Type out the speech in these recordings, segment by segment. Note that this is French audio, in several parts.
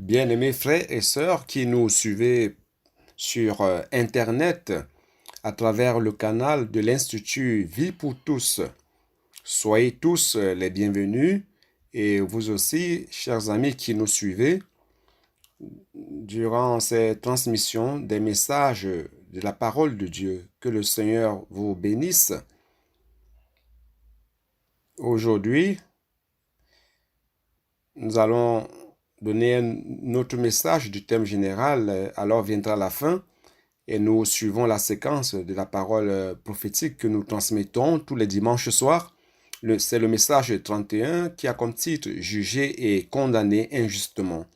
Bien-aimés frères et sœurs qui nous suivez sur Internet à travers le canal de l'Institut Vie pour tous, soyez tous les bienvenus et vous aussi, chers amis qui nous suivez, durant ces transmissions des messages de la parole de Dieu. Que le Seigneur vous bénisse. Aujourd'hui, nous allons donner notre message du thème général, alors viendra la fin, et nous suivons la séquence de la parole prophétique que nous transmettons tous les dimanches soirs. C'est le message 31 qui a comme titre « Juger et condamner injustement ».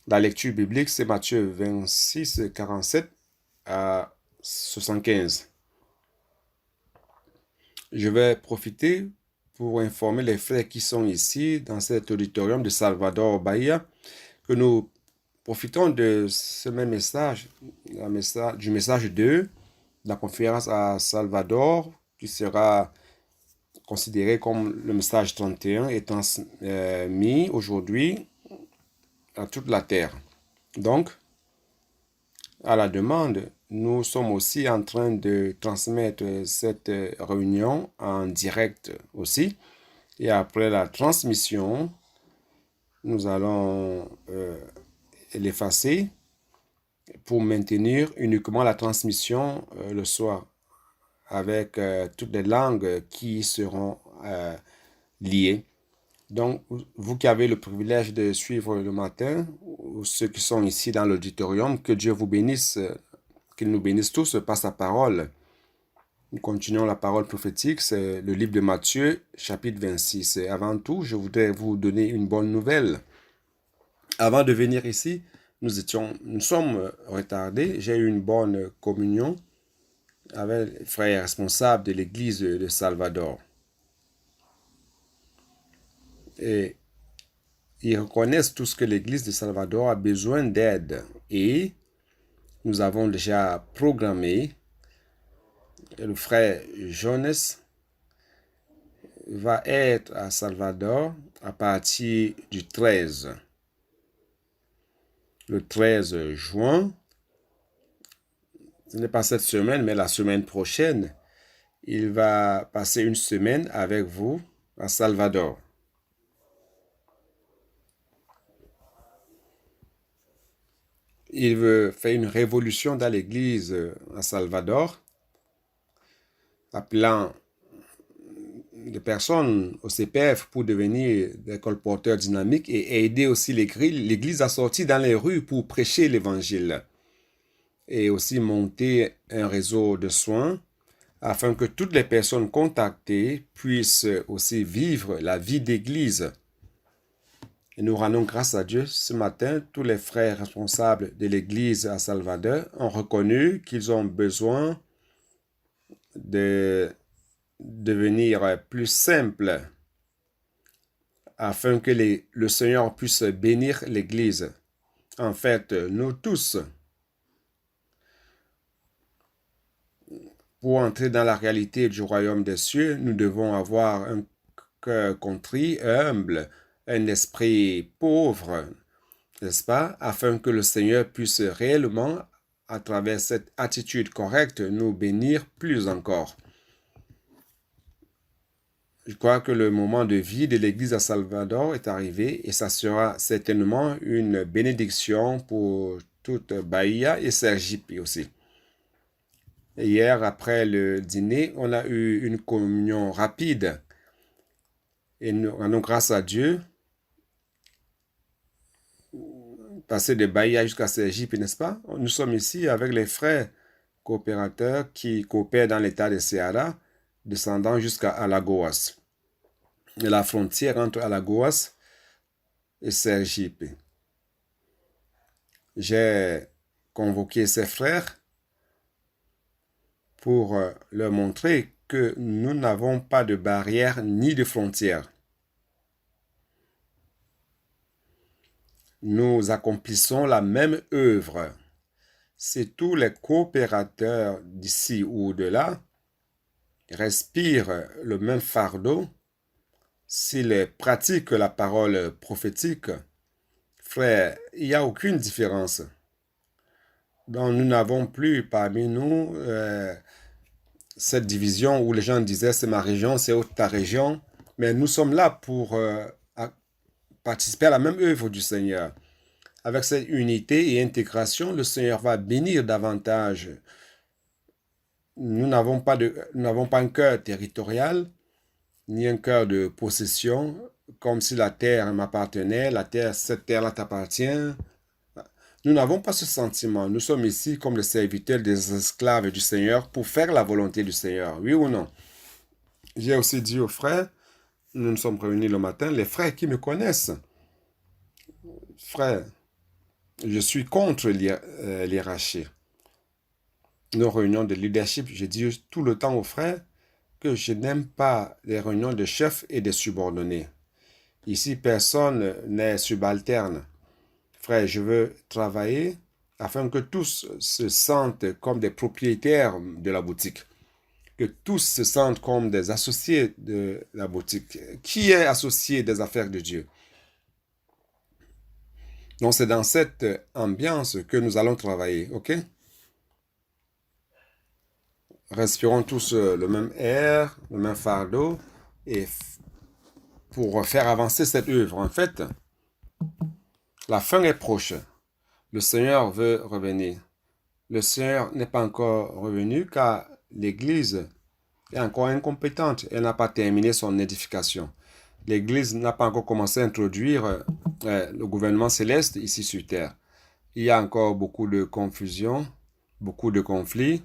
La lecture biblique, c'est Matthieu 26, 47 à 75. Je vais profiter pour informer les frères qui sont ici dans cet auditorium de Salvador Bahia que nous profitons de ce même message, du message 2 de la conférence à Salvador qui sera considéré comme le message 31 et transmis aujourd'hui à toute la terre. Donc, à la demande, nous sommes aussi en train de transmettre cette réunion en direct aussi. Et après la transmission, nous allons l'effacer pour maintenir uniquement la transmission le soir avec toutes les langues qui seront liées. Donc, vous qui avez le privilège de suivre le matin, ou ceux qui sont ici dans l'auditorium, que Dieu vous bénisse, qu'il nous bénisse tous par sa parole. Nous continuons la parole prophétique, c'est le livre de Matthieu, chapitre 26. Et avant tout, je voudrais vous donner une bonne nouvelle. Avant de venir ici, nous sommes retardés. J'ai eu une bonne communion avec les frères responsables de l'église de Salvador. Et ils reconnaissent tous que l'église de Salvador a besoin d'aide. Et nous avons déjà programmé, le frère Jonas va être à Salvador à partir du 13. Le 13 juin, ce n'est pas cette semaine, mais la semaine prochaine, il va passer une semaine avec vous à Salvador. Il veut faire une révolution dans l'église à Salvador, appelant des personnes au CPF pour devenir des colporteurs dynamiques et aider aussi l'église à sortir dans les rues pour prêcher l'évangile. Et aussi monter un réseau de soins afin que toutes les personnes contactées puissent aussi vivre la vie d'église. Et nous rendons grâce à Dieu. Ce matin, tous les frères responsables de l'église à Salvador ont reconnu qu'ils ont besoin de devenir plus simple afin que le Seigneur puisse bénir l'église. En fait, nous tous, pour entrer dans la réalité du royaume des cieux, nous devons avoir un cœur contrit, humble, un esprit pauvre, n'est-ce pas, afin que le Seigneur puisse réellement, à travers cette attitude correcte, nous bénir plus encore. Je crois que le moment de vie de l'église à Salvador est arrivé et ça sera certainement une bénédiction pour toute Bahia et Sergipe aussi. Et hier, après le dîner, on a eu une communion rapide et nous rendons grâce à Dieu. Passer de Bahia jusqu'à Sergipe, n'est-ce pas? Nous sommes ici avec les frères coopérateurs qui coopèrent dans l'état de Ceará, descendant jusqu'à Alagoas. Et la frontière entre Alagoas et Sergipe. J'ai convoqué ces frères pour leur montrer que nous n'avons pas de barrière ni de frontières. Nous accomplissons la même œuvre. Si tous les coopérateurs d'ici ou de là respirent le même fardeau, s'il pratique la parole prophétique, frère, il n'y a aucune différence. Donc, nous n'avons plus parmi nous cette division où les gens disaient c'est ma région, c'est ta région, mais nous sommes là pour participer à la même œuvre du Seigneur. Avec cette unité et intégration, le Seigneur va bénir davantage. Nous n'avons pas un cœur territorial, ni un cœur de possession, comme si la terre m'appartenait, cette terre-là t'appartient. Nous n'avons pas ce sentiment. Nous sommes ici comme les serviteurs des esclaves du Seigneur pour faire la volonté du Seigneur, oui ou non? J'ai aussi dit aux frères, nous nous sommes réunis le matin, les frères qui me connaissent, frères, je suis contre l'hierarchie. Nos réunions de leadership, je dis tout le temps aux frères que je n'aime pas les réunions de chefs et de subordonnés. Ici, personne n'est subalterne. Frère, je veux travailler afin que tous se sentent comme des propriétaires de la boutique, que tous se sentent comme des associés de la boutique. Qui est associé des affaires de Dieu? Donc, c'est dans cette ambiance que nous allons travailler, ok? Respirons tous le même air, le même fardeau, et pour faire avancer cette œuvre. En fait, la fin est proche. Le Seigneur veut revenir. Le Seigneur n'est pas encore revenu car l'Église est encore incompétente. Elle n'a pas terminé son édification. L'Église n'a pas encore commencé à introduire le gouvernement céleste ici sur terre. Il y a encore beaucoup de confusion, beaucoup de conflits,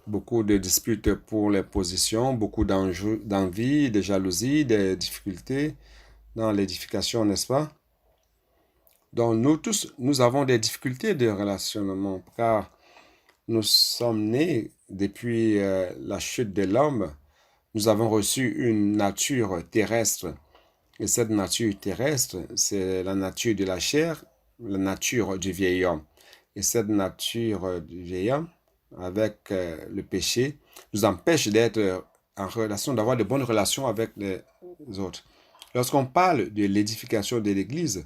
beaucoup de disputes pour les positions, beaucoup d'envie, de jalousie, de difficultés dans l'édification, n'est-ce pas? Donc nous tous, nous avons des difficultés de relationnement car nous sommes nés depuis la chute de l'homme. Nous avons reçu une nature terrestre. Et cette nature terrestre, c'est la nature de la chair, la nature du vieil homme. Et cette nature du vieil homme, avec le péché, nous empêche d'être en relation, d'avoir de bonnes relations avec les autres. Lorsqu'on parle de l'édification de l'Église,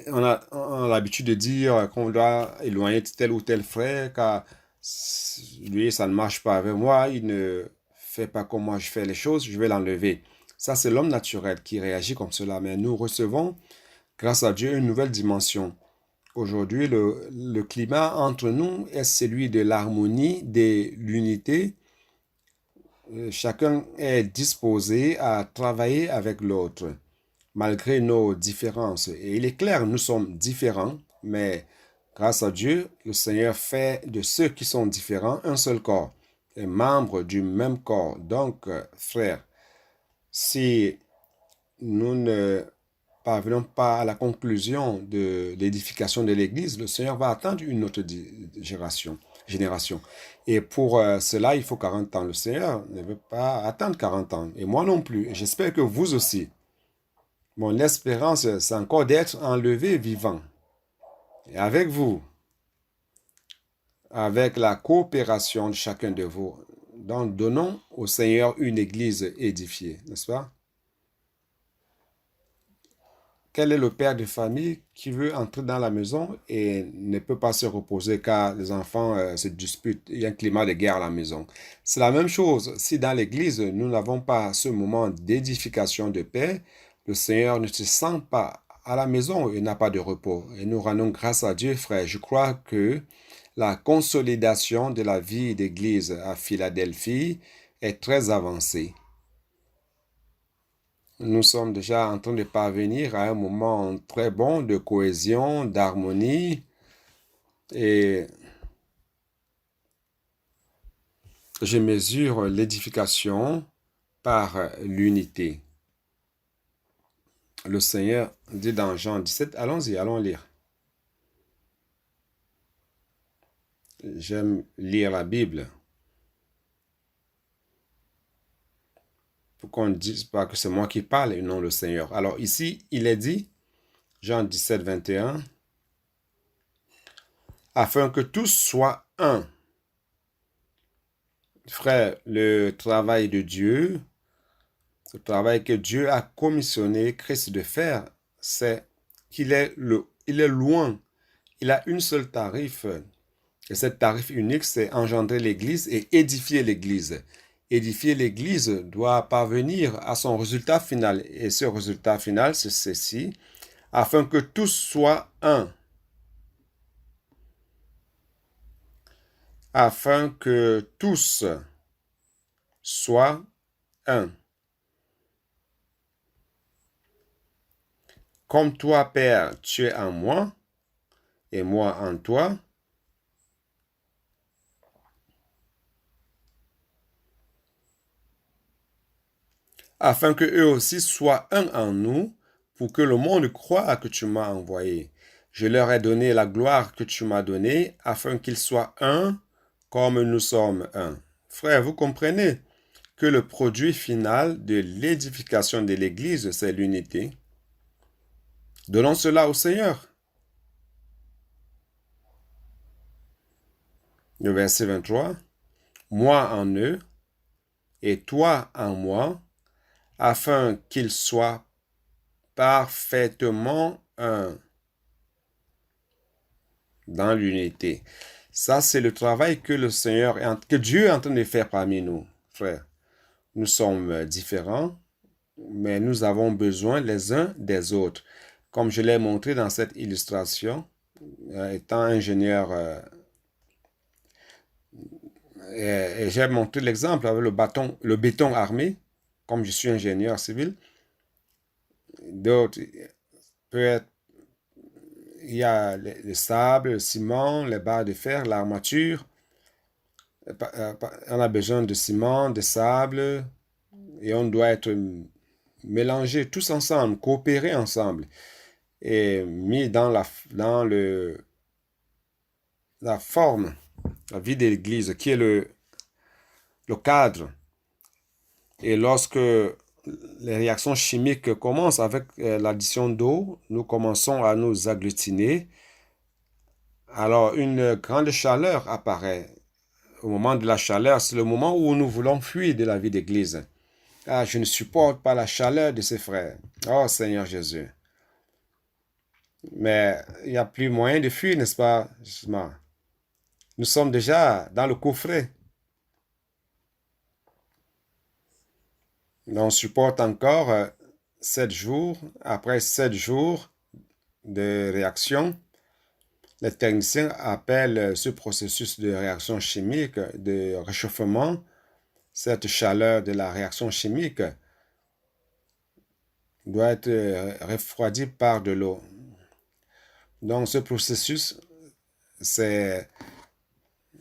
on a l'habitude de dire qu'on doit éloigner tel ou tel frère, car lui, ça ne marche pas avec moi, il ne fait pas comme moi je fais les choses, je vais l'enlever. Ça, c'est l'homme naturel qui réagit comme cela. Mais nous recevons, grâce à Dieu, une nouvelle dimension. Aujourd'hui, le climat entre nous est celui de l'harmonie, de l'unité. Chacun est disposé à travailler avec l'autre, malgré nos différences. Et il est clair, nous sommes différents, mais grâce à Dieu, le Seigneur fait de ceux qui sont différents un seul corps, et membres du même corps. Donc, frères, si nous ne parvenons pas à la conclusion de l'édification de l'Église, le Seigneur va attendre une autre génération. Et pour cela, il faut 40 ans. Le Seigneur ne veut pas attendre 40 ans. Et moi non plus. Et j'espère que vous aussi. Mon espérance, c'est encore d'être enlevé vivant. Et avec vous, avec la coopération de chacun de vous, donc donnons au Seigneur une église édifiée, n'est-ce pas? Quel est le père de famille qui veut entrer dans la maison et ne peut pas se reposer car les enfants se disputent, il y a un climat de guerre à la maison. C'est la même chose. Si dans l'église, nous n'avons pas ce moment d'édification de paix, le Seigneur ne se sent pas à la maison et n'a pas de repos. Et nous rendons grâce à Dieu, frère. Je crois que la consolidation de la vie d'église à Philadelphie est très avancée. Nous sommes déjà en train de parvenir à un moment très bon de cohésion, d'harmonie et je mesure l'édification par l'unité. Le Seigneur dit dans Jean 17, allons-y, allons lire. J'aime lire la Bible. Pour qu'on ne dise pas que c'est moi qui parle et non le Seigneur. Alors ici, il est dit, Jean 17, 21, afin que tous soient un. Frère, le travail de Dieu, le travail que Dieu a commissionné Christ de faire, c'est il est loin. Il a une seule tarif. Et cette tarif unique, c'est engendrer l'Église et édifier l'Église. Édifier l'Église doit parvenir à son résultat final. Et ce résultat final, c'est ceci, afin que tous soient un. Afin que tous soient un. Comme toi, Père, tu es en moi, et moi en toi, afin que eux aussi soient un en nous, pour que le monde croie que tu m'as envoyé. Je leur ai donné la gloire que tu m'as donnée, afin qu'ils soient un, comme nous sommes un. Frère, vous comprenez que le produit final de l'édification de l'Église, c'est l'unité. Donnons cela au Seigneur. Le verset 23. Moi en eux, et toi en moi, afin qu'ils soient parfaitement un dans l'unité. Ça, c'est le travail que le Seigneur, que Dieu est en train de faire parmi nous, frères. Nous sommes différents, mais nous avons besoin les uns des autres. Comme je l'ai montré dans cette illustration, étant ingénieur, et j'ai montré l'exemple avec le béton armé, comme je suis ingénieur civil. D'autres, peut être, il y a le sable, le ciment, les barres de fer, l'armature. On a besoin de ciment, de sable, et on doit être mélangés tous ensemble, coopérer ensemble, et mis dans la forme, la vie de l'Église, qui est le cadre. Et lorsque les réactions chimiques commencent avec l'addition d'eau, nous commençons à nous agglutiner. Alors, une grande chaleur apparaît. Au moment de la chaleur, c'est le moment où nous voulons fuir de la vie d'Église. Ah, je ne supporte pas la chaleur de ces frères. Oh, Seigneur Jésus. Mais il n'y a plus moyen de fuir, n'est-ce pas, justement? Nous sommes déjà dans le coffret. On supporte encore 7 jours. Après 7 jours de réaction, les techniciens appellent ce processus de réaction chimique, de réchauffement, cette chaleur de la réaction chimique doit être refroidie par de l'eau. Donc ce processus, c'est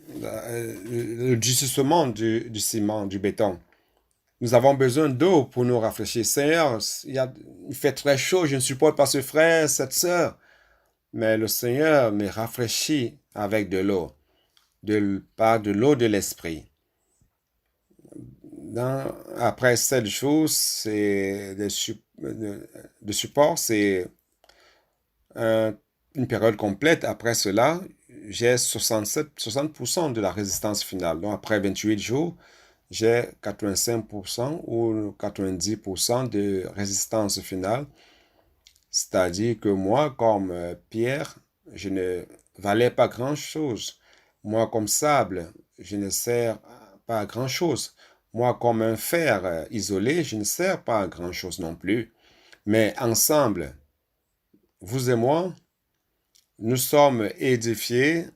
le durcissement du ciment, du béton. Nous avons besoin d'eau pour nous rafraîchir. Seigneur, il fait très chaud, je ne supporte pas ce frère, cette sœur. Mais le Seigneur me rafraîchit avec de l'eau, par de l'eau de l'esprit. Après 7 jours, c'est de support, c'est une période complète. Après cela, j'ai 60% de la résistance finale. Donc après 28 jours, j'ai 85% ou 90% de résistance finale. C'est-à-dire que moi, comme pierre, je ne valais pas grand-chose. Moi, comme sable, je ne sers pas à grand-chose. Moi, comme un fer isolé, je ne sers pas à grand-chose non plus. Mais ensemble, vous et moi, nous sommes édifiés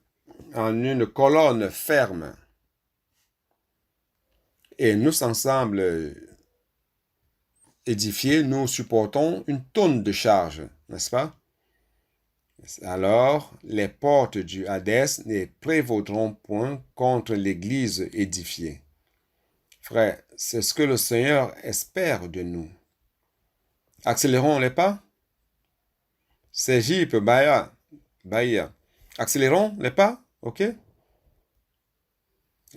en une colonne ferme. Et nous ensemble édifiés, nous supportons une tonne de charge, n'est-ce pas? Alors, les portes du Hadès ne prévaudront point contre l'Église édifiée. Frère, c'est ce que le Seigneur espère de nous. Accélérons les pas. C'est Jip, Bahia. Accélérons les pas, ok?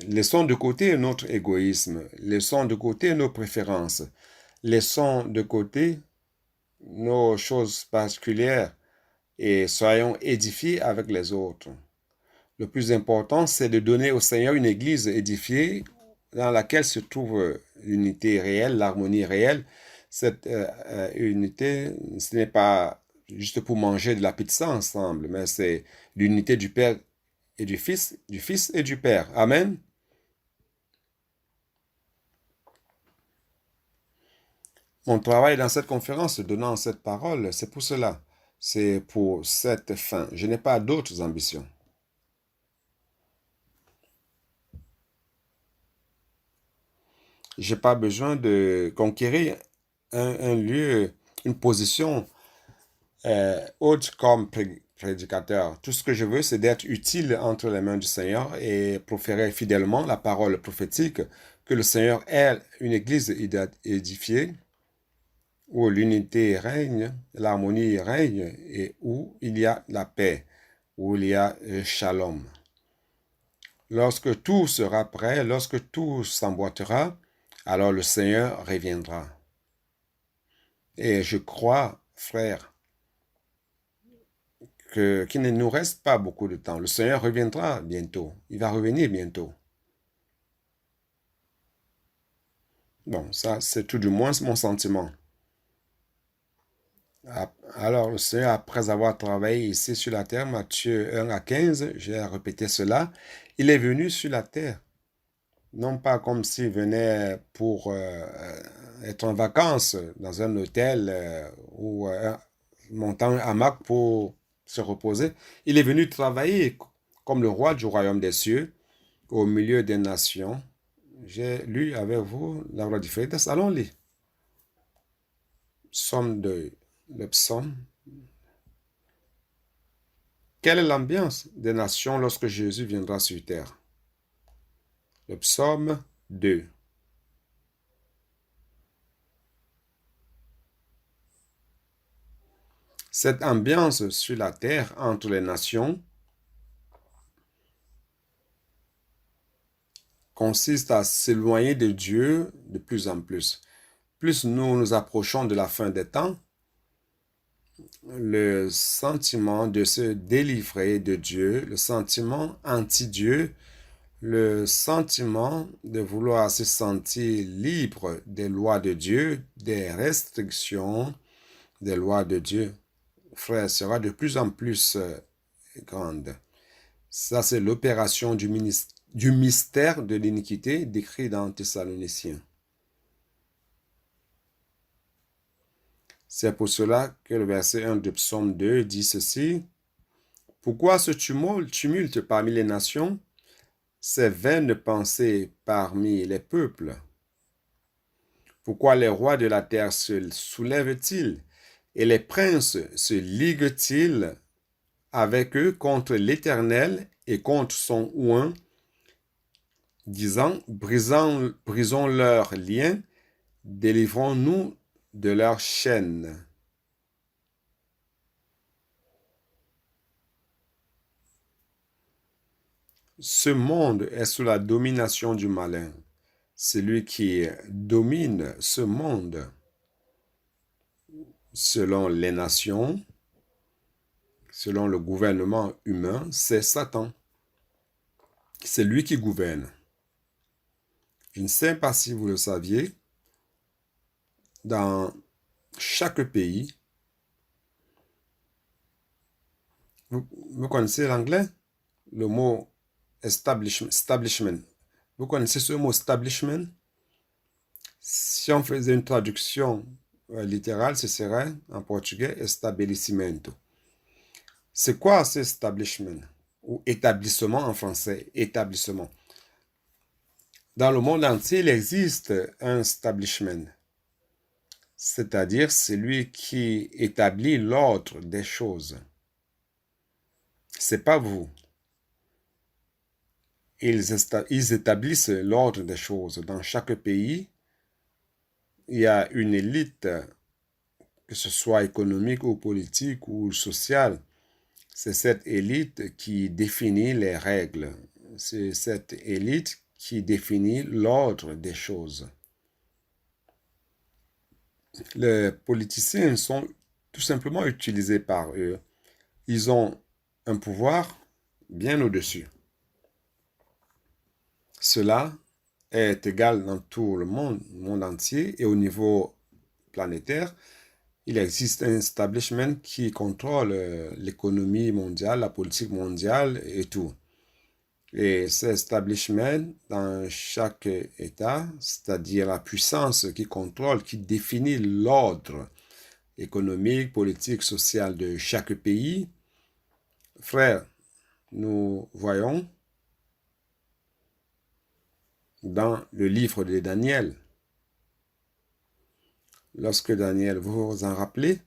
Laissons de côté notre égoïsme. Laissons de côté nos préférences. Laissons de côté nos choses particulières et soyons édifiés avec les autres. Le plus important, c'est de donner au Seigneur une église édifiée dans laquelle se trouve l'unité réelle, l'harmonie réelle. Cette unité, ce n'est pas juste pour manger de la pizza ensemble, mais c'est l'unité du Père et du Fils et du Père. Amen. Mon travail dans cette conférence, donnant cette parole, c'est pour cela. C'est pour cette fin. Je n'ai pas d'autres ambitions. J'ai pas besoin de conquérir un lieu, une position haute comme prédicateur. Tout ce que je veux, c'est d'être utile entre les mains du Seigneur et proférer fidèlement la parole prophétique, que le Seigneur ait une église édifiée où l'unité règne, l'harmonie règne et où il y a la paix, où il y a shalom. Lorsque tout sera prêt, lorsque tout s'emboîtera, alors le Seigneur reviendra. Et je crois, frère, qu'il ne nous reste pas beaucoup de temps. Le Seigneur reviendra bientôt. Il va revenir bientôt. Bon, ça, c'est tout du moins mon sentiment. Alors, le Seigneur, après avoir travaillé ici sur la terre, Matthieu 1 à 15, j'ai répété cela, il est venu sur la terre. Non pas comme s'il venait pour être en vacances dans un hôtel ou montant un hamac pour se reposer. Il est venu travailler comme le roi du royaume des cieux au milieu des nations. J'ai lu avec vous la loi du Freitas. Allons lire. Psaume 2, le psaume. Quelle est l'ambiance des nations lorsque Jésus viendra sur terre? Le psaume 2. Cette ambiance sur la terre entre les nations consiste à s'éloigner de Dieu de plus en plus. Plus nous nous approchons de la fin des temps, le sentiment de se délivrer de Dieu, le sentiment anti-Dieu, le sentiment de vouloir se sentir libre des lois de Dieu, des restrictions des lois de Dieu, frère, sera de plus en plus grande. Ça, c'est l'opération du mystère de l'iniquité décrit dans Thessaloniciens. C'est pour cela que le verset 1 de Psaume 2 dit ceci. Pourquoi ce tumulte parmi les nations, ces vaines pensées parmi les peuples? Pourquoi les rois de la terre se soulèvent-ils et les princes se liguent-ils avec eux contre l'Éternel et contre son oint, disant, brisons leurs liens, délivrons-nous de leurs chaînes. Ce monde est sous la domination du malin. Celui qui domine ce monde, selon les nations, selon le gouvernement humain, c'est Satan. C'est lui qui gouverne. Je ne sais pas si vous le saviez, dans chaque pays, vous connaissez l'anglais? Le mot establishment. Vous connaissez ce mot establishment? Si on faisait une traduction littérale, ce serait en portugais estabelecimento. C'est quoi ce establishment? Ou établissement en français, établissement. Dans le monde entier, il existe un establishment, c'est-à-dire celui qui établit l'ordre des choses. C'est pas vous. Ils établissent l'ordre des choses. Dans chaque pays, il y a une élite, que ce soit économique ou politique ou sociale. C'est cette élite qui définit les règles. C'est cette élite qui définit l'ordre des choses. Les politiciens sont tout simplement utilisés par eux. Ils ont un pouvoir bien au-dessus. Cela est égal dans tout le monde entier, et au niveau planétaire, il existe un establishment qui contrôle l'économie mondiale, la politique mondiale et tout. Et cet establishment, dans chaque État, c'est-à-dire la puissance qui contrôle, qui définit l'ordre économique, politique, social de chaque pays, frère, nous voyons dans le livre de Daniel, lorsque Daniel, vous vous en rappelez,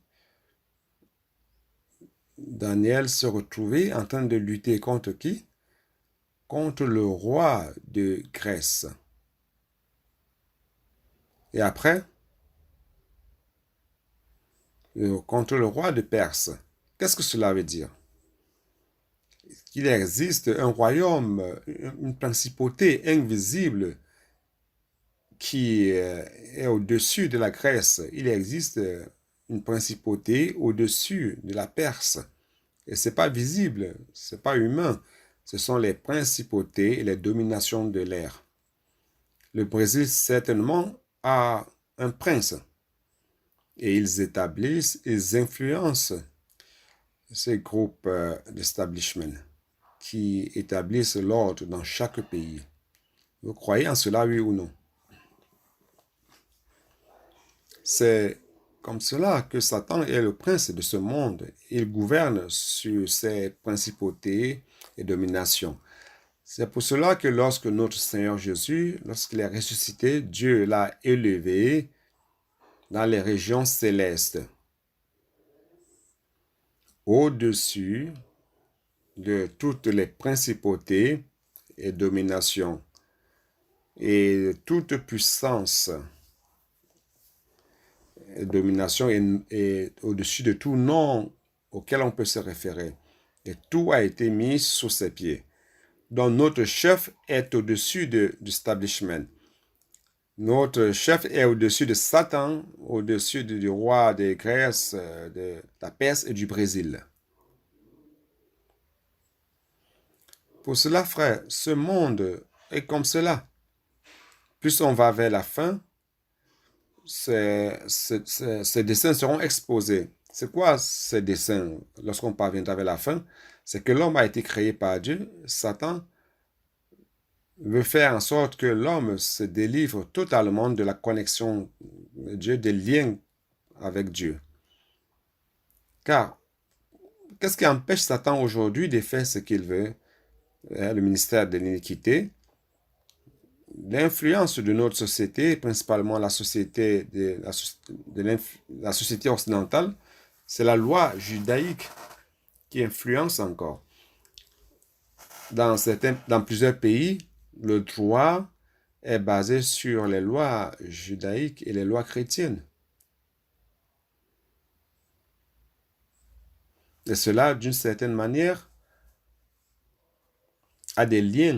Daniel se retrouvait en train de lutter contre qui? Contre le roi de Grèce. Et après, contre le roi de Perse. Qu'est-ce que cela veut dire? Qu'il existe un royaume, une principauté invisible qui est au-dessus de la Grèce. Il existe une principauté au-dessus de la Perse. Et ce n'est pas visible, ce n'est pas humain. Ce sont les principautés et les dominations de l'air. Le Brésil, certainement, a un prince. Et ils établissent, ils influencent ces groupes d'establishment qui établissent l'ordre dans chaque pays. Vous croyez en cela, oui ou non? C'est comme cela que Satan est le prince de ce monde. Il gouverne sur ses principautés et dominations. C'est pour cela que lorsque notre Seigneur Jésus, lorsqu'il est ressuscité, Dieu l'a élevé dans les régions célestes, au-dessus de toutes les principautés et dominations et toute puissance et domination et au-dessus de tout nom auquel on peut se référer. Et tout a été mis sous ses pieds. Donc notre chef est au-dessus du establishment. Notre chef est au-dessus de Satan, au-dessus du roi de Grèce, de la Perse et du Brésil. Pour cela, frère, ce monde est comme cela. Plus on va vers la fin, ces dessins seront exposés. C'est quoi ces dessins lorsqu'on parviendra vers la fin? C'est que l'homme a été créé par Dieu. Satan veut faire en sorte que l'homme se délivre totalement de la connexion de Dieu, des liens avec Dieu. Car, qu'est-ce qui empêche Satan aujourd'hui de faire ce qu'il veut? Le ministère de l'iniquité, l'influence de notre société, principalement la société, la société occidentale, c'est la loi judaïque qui influence encore. Dans plusieurs pays, le droit est basé sur les lois judaïques et les lois chrétiennes. Et cela, d'une certaine manière, a des liens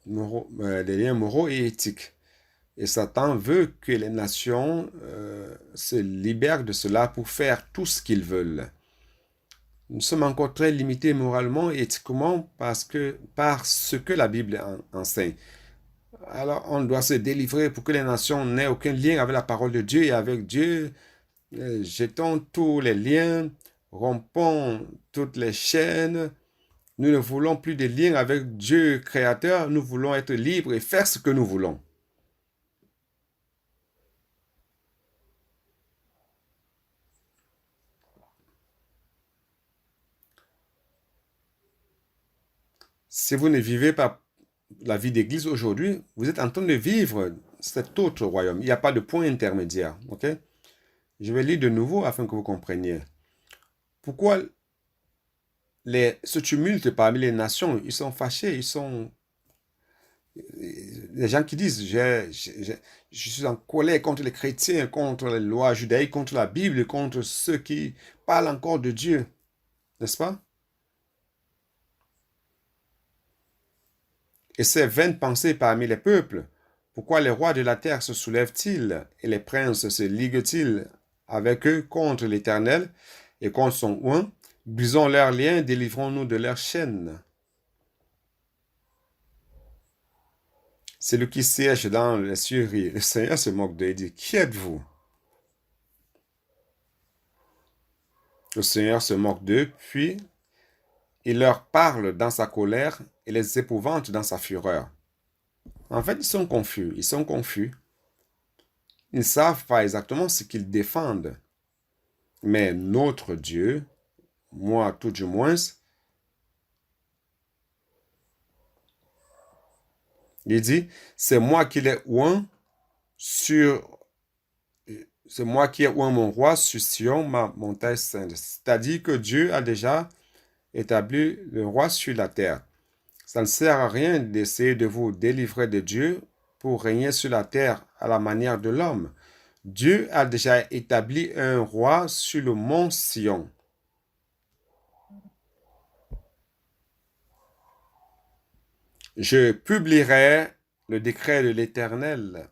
moraux et éthiques. Et Satan veut que les nations se libèrent de cela pour faire tout ce qu'ils veulent. Nous sommes encore très limités moralement et éthiquement par ce que la Bible enseigne. Alors, on doit se délivrer pour que les nations n'aient aucun lien avec la parole de Dieu et avec Dieu. Jetons tous les liens, rompons toutes les chaînes. Nous ne voulons plus de liens avec Dieu créateur. Nous voulons être libres et faire ce que nous voulons. Si vous ne vivez pas la vie d'église aujourd'hui, vous êtes en train de vivre cet autre royaume. Il n'y a pas de point intermédiaire. Ok? Je vais lire de nouveau afin que vous compreniez. Pourquoi ce tumulte parmi les nations? Ils sont fâchés, ils sont... Les gens qui disent, je suis en colère contre les chrétiens, contre les lois judaïques, contre la Bible, contre ceux qui parlent encore de Dieu. N'est-ce pas? Et ces vaines pensées parmi les peuples, pourquoi les rois de la terre se soulèvent-ils et les princes se liguent-ils avec eux contre l'Éternel et contre son oint? Brisons leurs liens, délivrons-nous de leurs chaînes. Celui qui siège dans les cieux rit. Le Seigneur se moque d'eux et dit, qui êtes-vous? Le Seigneur se moque d'eux, puis il leur parle dans sa colère et les épouvante dans sa fureur. En fait, ils sont confus. Ils ne savent pas exactement ce qu'ils défendent. Mais notre Dieu, moi tout du moins, il dit, c'est moi qui ai oint mon roi sur Sion, ma montagne sainte. C'est-à-dire que Dieu a déjà établi le roi sur la terre. Ça ne sert à rien d'essayer de vous délivrer de Dieu pour régner sur la terre à la manière de l'homme. Dieu a déjà établi un roi sur le mont Sion. Je publierai le décret de l'Éternel.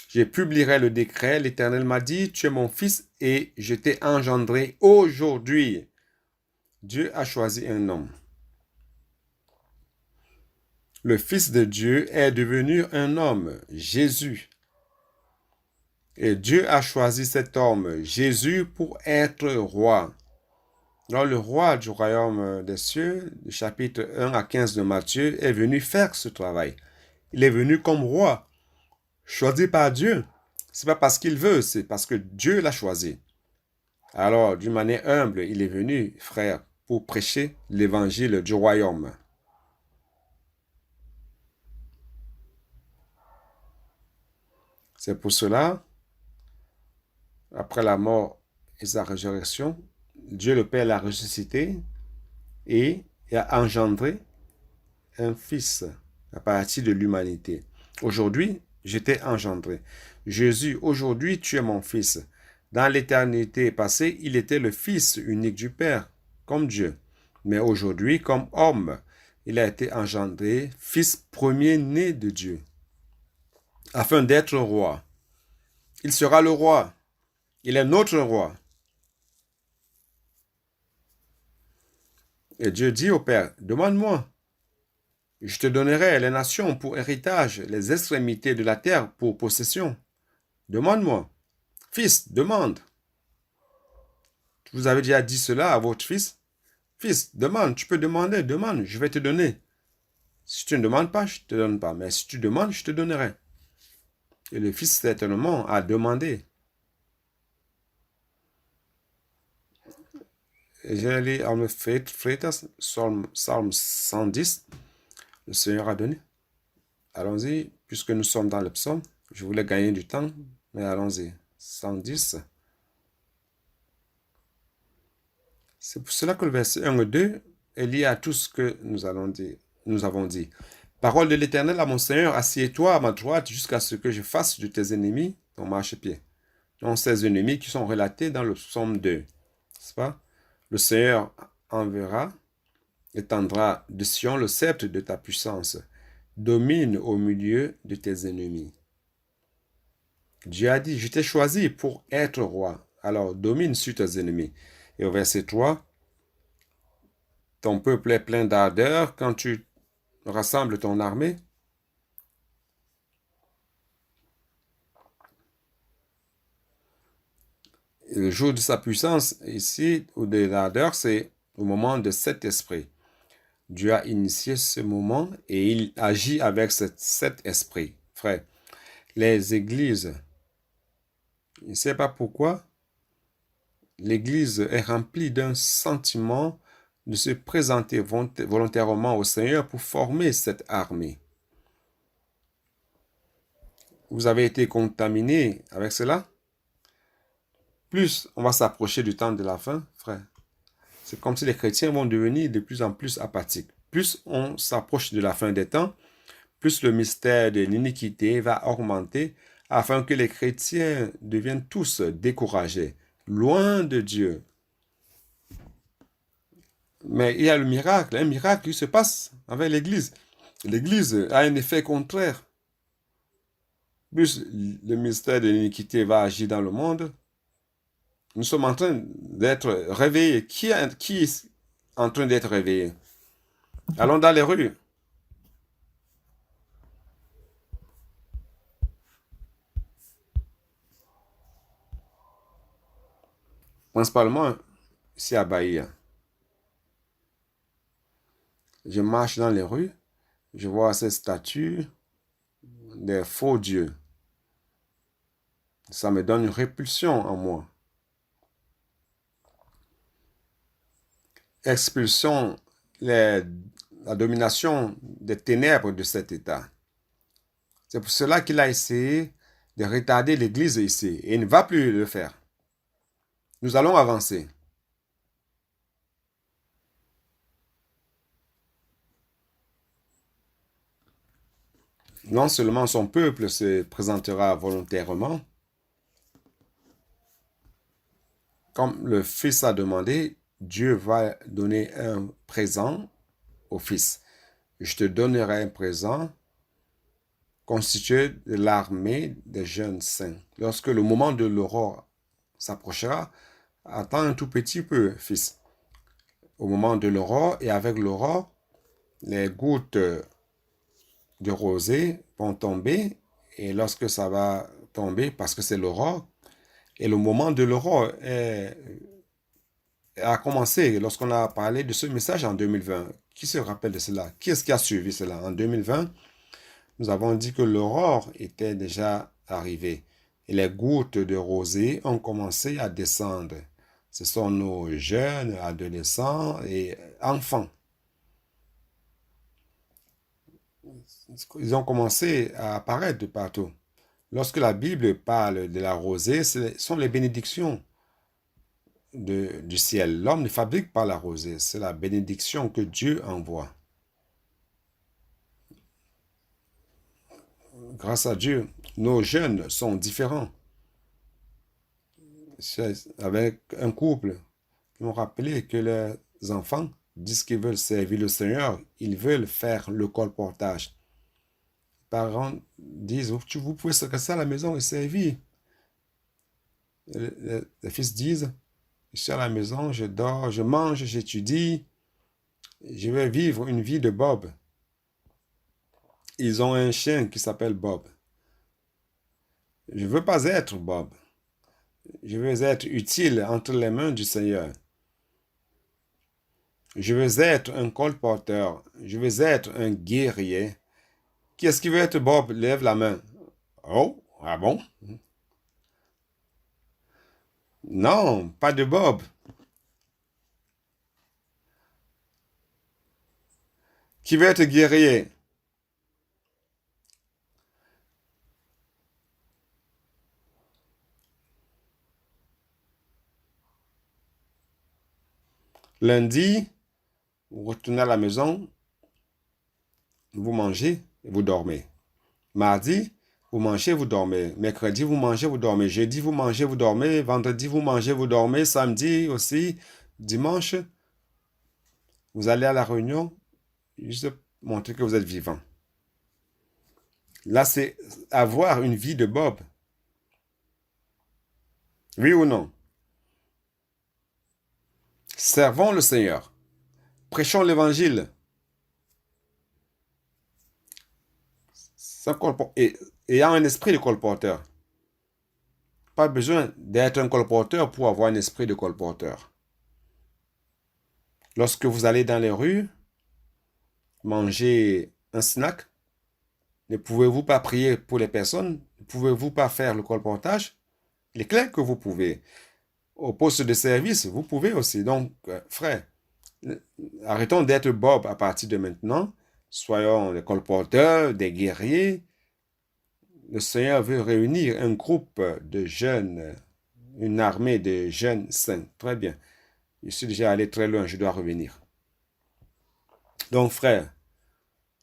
Je publierai le décret. L'Éternel m'a dit, tu es mon fils et je t'ai engendré aujourd'hui. Dieu a choisi un homme. Le Fils de Dieu est devenu un homme, Jésus. Et Dieu a choisi cet homme, Jésus, pour être roi. Alors, le roi du royaume des cieux, du chapitre 1 à 15 de Matthieu, est venu faire ce travail. Il est venu comme roi, choisi par Dieu. Ce n'est pas parce qu'il veut, c'est parce que Dieu l'a choisi. Alors, d'une manière humble, il est venu, frère, pour prêcher l'évangile du royaume. C'est pour cela, après la mort et sa résurrection, Dieu le Père l'a ressuscité et a engendré un fils à partir de l'humanité. Aujourd'hui, je t'ai engendré. Jésus, aujourd'hui, tu es mon fils. Dans l'éternité passée, il était le fils unique du Père, comme Dieu. Mais aujourd'hui, comme homme, il a été engendré, fils premier-né de Dieu, afin d'être roi. Il sera le roi. Il est notre roi. Et Dieu dit au Père, demande-moi. Je te donnerai les nations pour héritage, les extrémités de la terre pour possession. Demande-moi. Fils, demande. Vous avez déjà dit cela à votre fils? Fils, demande, tu peux demander, demande, je vais te donner. Si tu ne demandes pas, je ne te donne pas. Mais si tu demandes, je te donnerai. Et le fils, certainement, a demandé. J'ai lu en Freitas, Psalm 110, le Seigneur a donné. Allons-y, puisque nous sommes dans le psaume, je voulais gagner du temps, mais allons-y. 110. C'est pour cela que le verset 1 et 2 est lié à tout ce que nous avons dit. Parole de l'Éternel à mon Seigneur, assieds-toi à ma droite jusqu'à ce que je fasse de tes ennemis ton marchepied. Donc ces ennemis qui sont relatés dans le psaume 2. N'est-ce pas? Le Seigneur enverra, étendra de Sion le sceptre de ta puissance. Domine au milieu de tes ennemis. Dieu a dit, je t'ai choisi pour être roi. Alors domine sur tes ennemis. Et au verset 3, ton peuple est plein d'ardeur quand tu rassembles ton armée. Et le jour de sa puissance, ici, ou de l'ardeur, c'est au moment de cet esprit. Dieu a initié ce moment et il agit avec cet esprit. Frère, les églises, je ne sais pas pourquoi, l'église est remplie d'un sentiment de se présenter volontairement au Seigneur pour former cette armée. Vous avez été contaminé avec cela? Plus on va s'approcher du temps de la fin, frère, c'est comme si les chrétiens vont devenir de plus en plus apathiques. Plus on s'approche de la fin des temps, plus le mystère de l'iniquité va augmenter afin que les chrétiens deviennent tous découragés, loin de Dieu. Mais il y a le miracle, un miracle qui se passe avec l'Église. L'Église a un effet contraire. Plus le mystère de l'iniquité va agir dans le monde, nous sommes en train d'être réveillés. Qui est en train d'être réveillé? Allons dans les rues. principalement ici à Bahia. Je marche dans les rues, je vois ces statues des faux dieux. Ça me donne une répulsion en moi. Expulsion la domination des ténèbres de cet état. C'est pour cela qu'il a essayé de retarder l'Église ici et il ne va plus le faire. Nous allons avancer. Non seulement son peuple se présentera volontairement, comme le Fils a demandé, Dieu va donner un présent au Fils. Je te donnerai un présent constitué de l'armée des jeunes saints. Lorsque le moment de l'aurore s'approchera, attends un tout petit peu, Fils. Au moment de l'aurore et avec l'aurore, les gouttes de rosée vont tomber et lorsque ça va tomber, parce que c'est l'aurore, et le moment de l'aurore a commencé lorsqu'on a parlé de ce message en 2020. Qui se rappelle de cela? Qui est-ce qui a suivi cela? En 2020, nous avons dit que l'aurore était déjà arrivée et les gouttes de rosée ont commencé à descendre. Ce sont nos jeunes, adolescents et enfants. Ils ont commencé à apparaître de partout. Lorsque la Bible parle de la rosée, ce sont les bénédictions du ciel. L'homme ne fabrique pas la rosée, c'est la bénédiction que Dieu envoie. Grâce à Dieu, nos jeunes sont différents. Avec un couple qui m'ont rappelé que les enfants disent qu'ils veulent servir le Seigneur, ils veulent faire le colportage. Les parents disent, vous pouvez rester à la maison et servir. Les fils disent, je suis à la maison, je dors, je mange, j'étudie, je vais vivre une vie de Bob. Ils ont un chien qui s'appelle Bob. Je ne veux pas être Bob. Je veux être utile entre les mains du Seigneur. Je veux être un colporteur. Je veux être un guerrier. Qui est-ce qui veut être Bob? Lève la main. Oh, ah bon? Non, pas de Bob. Qui veut être guerrier? Lundi, vous retournez à la maison, vous mangez et vous dormez. Mardi, vous mangez, vous dormez. Mercredi, vous mangez, vous dormez. Jeudi, vous mangez, vous dormez. Vendredi, vous mangez, vous dormez. Samedi aussi. Dimanche, vous allez à la réunion, juste montrer que vous êtes vivant. Là, c'est avoir une vie de Bob. Oui ou non? Servons le Seigneur. Prêchons l'évangile. Et ayant un esprit de colporteur. Pas besoin d'être un colporteur pour avoir un esprit de colporteur. Lorsque vous allez dans les rues, manger un snack, ne pouvez-vous pas prier pour les personnes? Ne pouvez-vous pas faire le colportage? Il est clair que vous pouvez. Au poste de service, vous pouvez aussi. Donc, frère, arrêtons d'être Bob à partir de maintenant. Soyons des colporteurs, des guerriers. Le Seigneur veut réunir un groupe de jeunes, une armée de jeunes saints. Très bien. Je suis déjà allé très loin, je dois revenir. Donc, frère,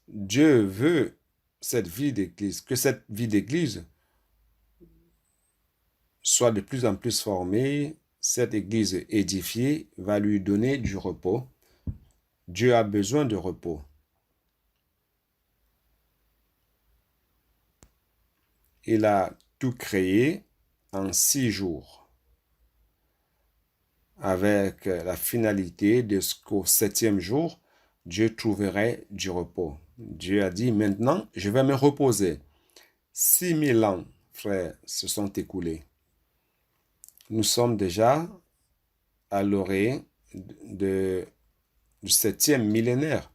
Dieu veut cette vie d'église, que cette vie d'église soit de plus en plus formée. Cette église édifiée va lui donner du repos. Dieu a besoin de repos. Il a tout créé en 6 jours, avec la finalité de ce qu'au 7e jour, Dieu trouverait du repos. Dieu a dit, maintenant, je vais me reposer. 6000 ans, frères, se sont écoulés. Nous sommes déjà à l'orée du 7e millénaire.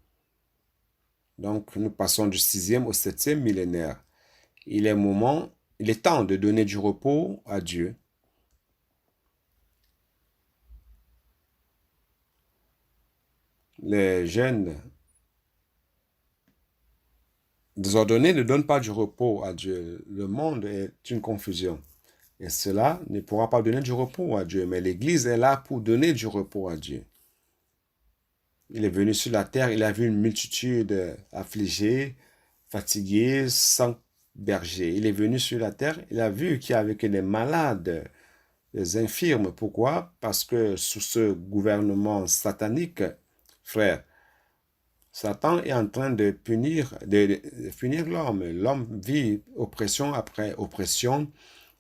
Donc, nous passons du 6e au 7e millénaire. Il est temps de donner du repos à Dieu. Les jeunes désordonnés ne donnent pas du repos à Dieu. Le monde est une confusion. Et cela ne pourra pas donner du repos à Dieu. Mais l'Église est là pour donner du repos à Dieu. Il est venu sur la terre, il a vu une multitude affligée, fatiguée, sans berger. Il est venu sur la terre, il a vu qu'il y avait que des malades, des infirmes. Pourquoi? Parce que sous ce gouvernement satanique, frère, Satan est en train de punir l'homme. L'homme vit oppression après oppression.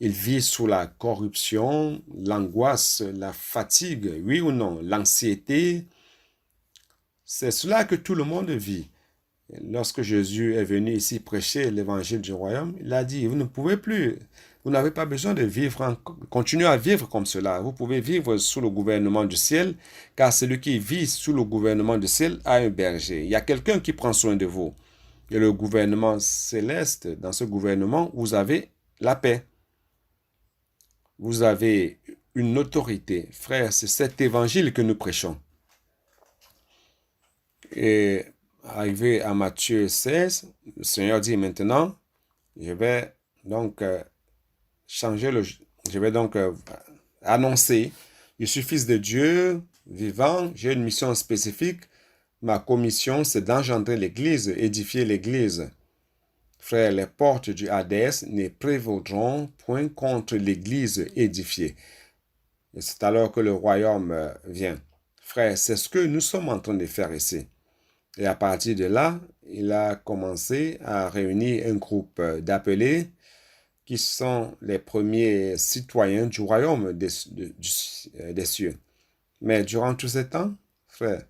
Il vit sous la corruption, l'angoisse, la fatigue, oui ou non, l'anxiété. C'est cela que tout le monde vit. Lorsque Jésus est venu ici prêcher l'évangile du royaume, il a dit, vous ne pouvez plus, vous n'avez pas besoin de vivre, continuez à vivre comme cela. Vous pouvez vivre sous le gouvernement du ciel, car celui qui vit sous le gouvernement du ciel a un berger. Il y a quelqu'un qui prend soin de vous. Et le gouvernement céleste, dans ce gouvernement, vous avez la paix. Vous avez une autorité. Frère, c'est cet évangile que nous prêchons. Et arrivé à Matthieu 16, le Seigneur dit maintenant, je vais donc annoncer, je suis fils de Dieu, vivant, j'ai une mission spécifique. Ma commission, c'est d'engendrer l'Église, édifier l'Église. Frère, les portes du Hadès ne prévaudront point contre l'Église édifiée. Et c'est alors que le royaume vient. Frère, c'est ce que nous sommes en train de faire ici. Et à partir de là, il a commencé à réunir un groupe d'appelés qui sont les premiers citoyens du royaume des cieux. Mais durant tout ce temps, frère,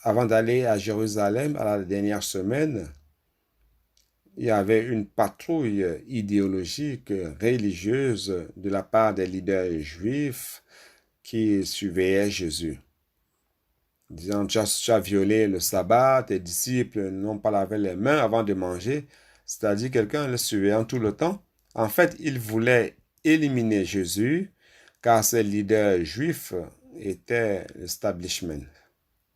avant d'aller à Jérusalem à la dernière semaine, il y avait une patrouille idéologique, religieuse de la part des leaders juifs qui surveillaient Jésus. Disant, tu as violé le sabbat, tes disciples n'ont pas lavé les mains avant de manger, c'est-à-dire quelqu'un le surveillant tout le temps. En fait, il voulait éliminer Jésus, car ces leaders juifs étaient l'establishment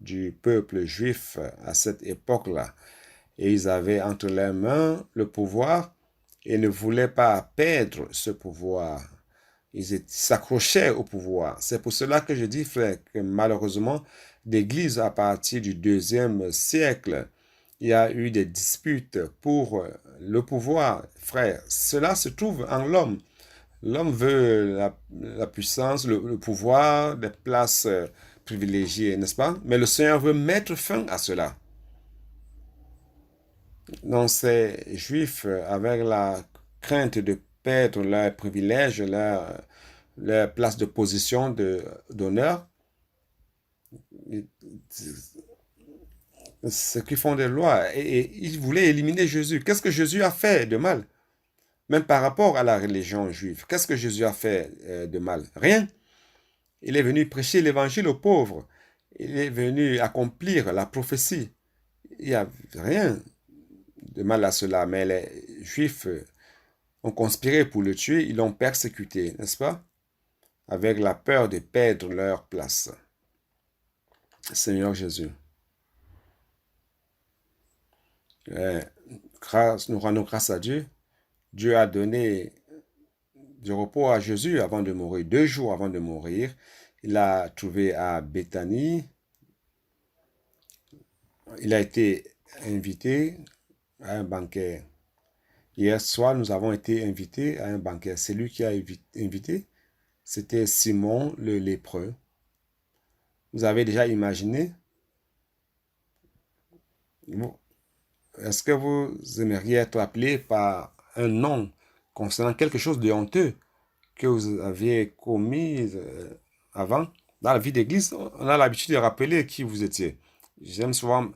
du peuple juif à cette époque-là. Et ils avaient entre leurs mains le pouvoir et ne voulaient pas perdre ce pouvoir. Ils s'accrochaient au pouvoir. C'est pour cela que je dis, frère, que malheureusement, l'Église, à partir du 2e siècle, il y a eu des disputes pour le pouvoir. Frère, cela se trouve en l'homme. L'homme veut la puissance, le pouvoir, des places privilégiées, n'est-ce pas? Mais le Seigneur veut mettre fin à cela. Donc, ces Juifs, avec la crainte de perdre leurs privilèges, leur place de position d'honneur, ceux qui font des lois, et ils voulaient éliminer Jésus. Qu'est-ce que Jésus a fait de mal? Même par rapport à la religion juive, qu'est-ce que Jésus a fait de mal? Rien. Il est venu prêcher l'évangile aux pauvres. Il est venu accomplir la prophétie. Il n'y a rien de mal à cela, mais les Juifs ont conspiré pour le tuer, ils l'ont persécuté, n'est-ce pas? Avec la peur de perdre leur place. Seigneur Jésus. Nous rendons grâce à Dieu. Dieu a donné du repos à Jésus avant de mourir. 2 jours avant de mourir, il l'a trouvé à Béthanie. Il a été invité à un banquet. Hier soir, nous avons été invités à un banquet. C'est lui qui a invité. C'était Simon le lépreux. Vous avez déjà imaginé? Est-ce que vous aimeriez être appelé par un nom concernant quelque chose de honteux que vous aviez commis avant? Dans la vie d'église, on a l'habitude de rappeler qui vous étiez. J'aime souvent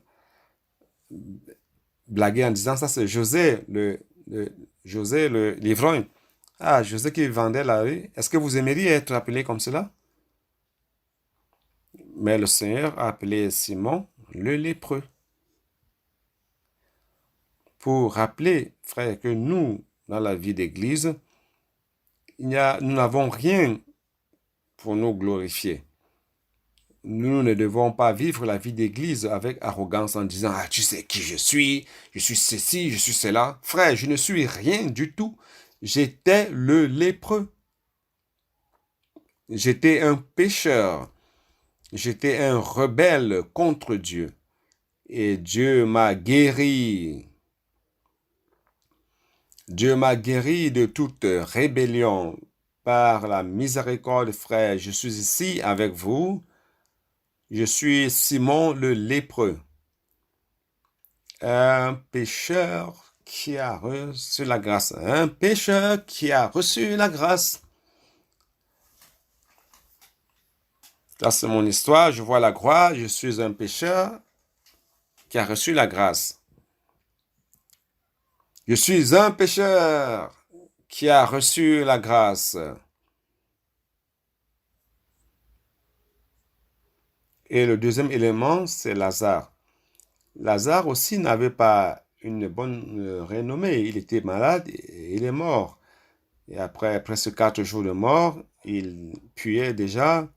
blaguer en disant ça, c'est José l'ivrogne. Ah, je sais qu'il vendait la rue. Est-ce que vous aimeriez être appelé comme cela? Mais le Seigneur a appelé Simon le lépreux pour rappeler, frère, que nous, dans la vie d'Église, nous n'avons rien pour nous glorifier. Nous ne devons pas vivre la vie d'Église avec arrogance en disant « Ah, tu sais qui je suis ceci, je suis cela. » Frère, je ne suis rien du tout. J'étais le lépreux. J'étais un pécheur. J'étais un rebelle contre Dieu. Et Dieu m'a guéri. Dieu m'a guéri de toute rébellion par la miséricorde, frère. Je suis ici avec vous. Je suis Simon le lépreux, un pécheur qui a reçu la grâce. Un pécheur qui a reçu la grâce. Ça, c'est mon histoire. Je vois la croix. Je suis un pécheur qui a reçu la grâce. Je suis un pécheur qui a reçu la grâce. Et le deuxième élément, c'est Lazare. Lazare aussi n'avait pas une bonne renommée. Il était malade et il est mort. Et après presque 4 jours de mort, il puait déjà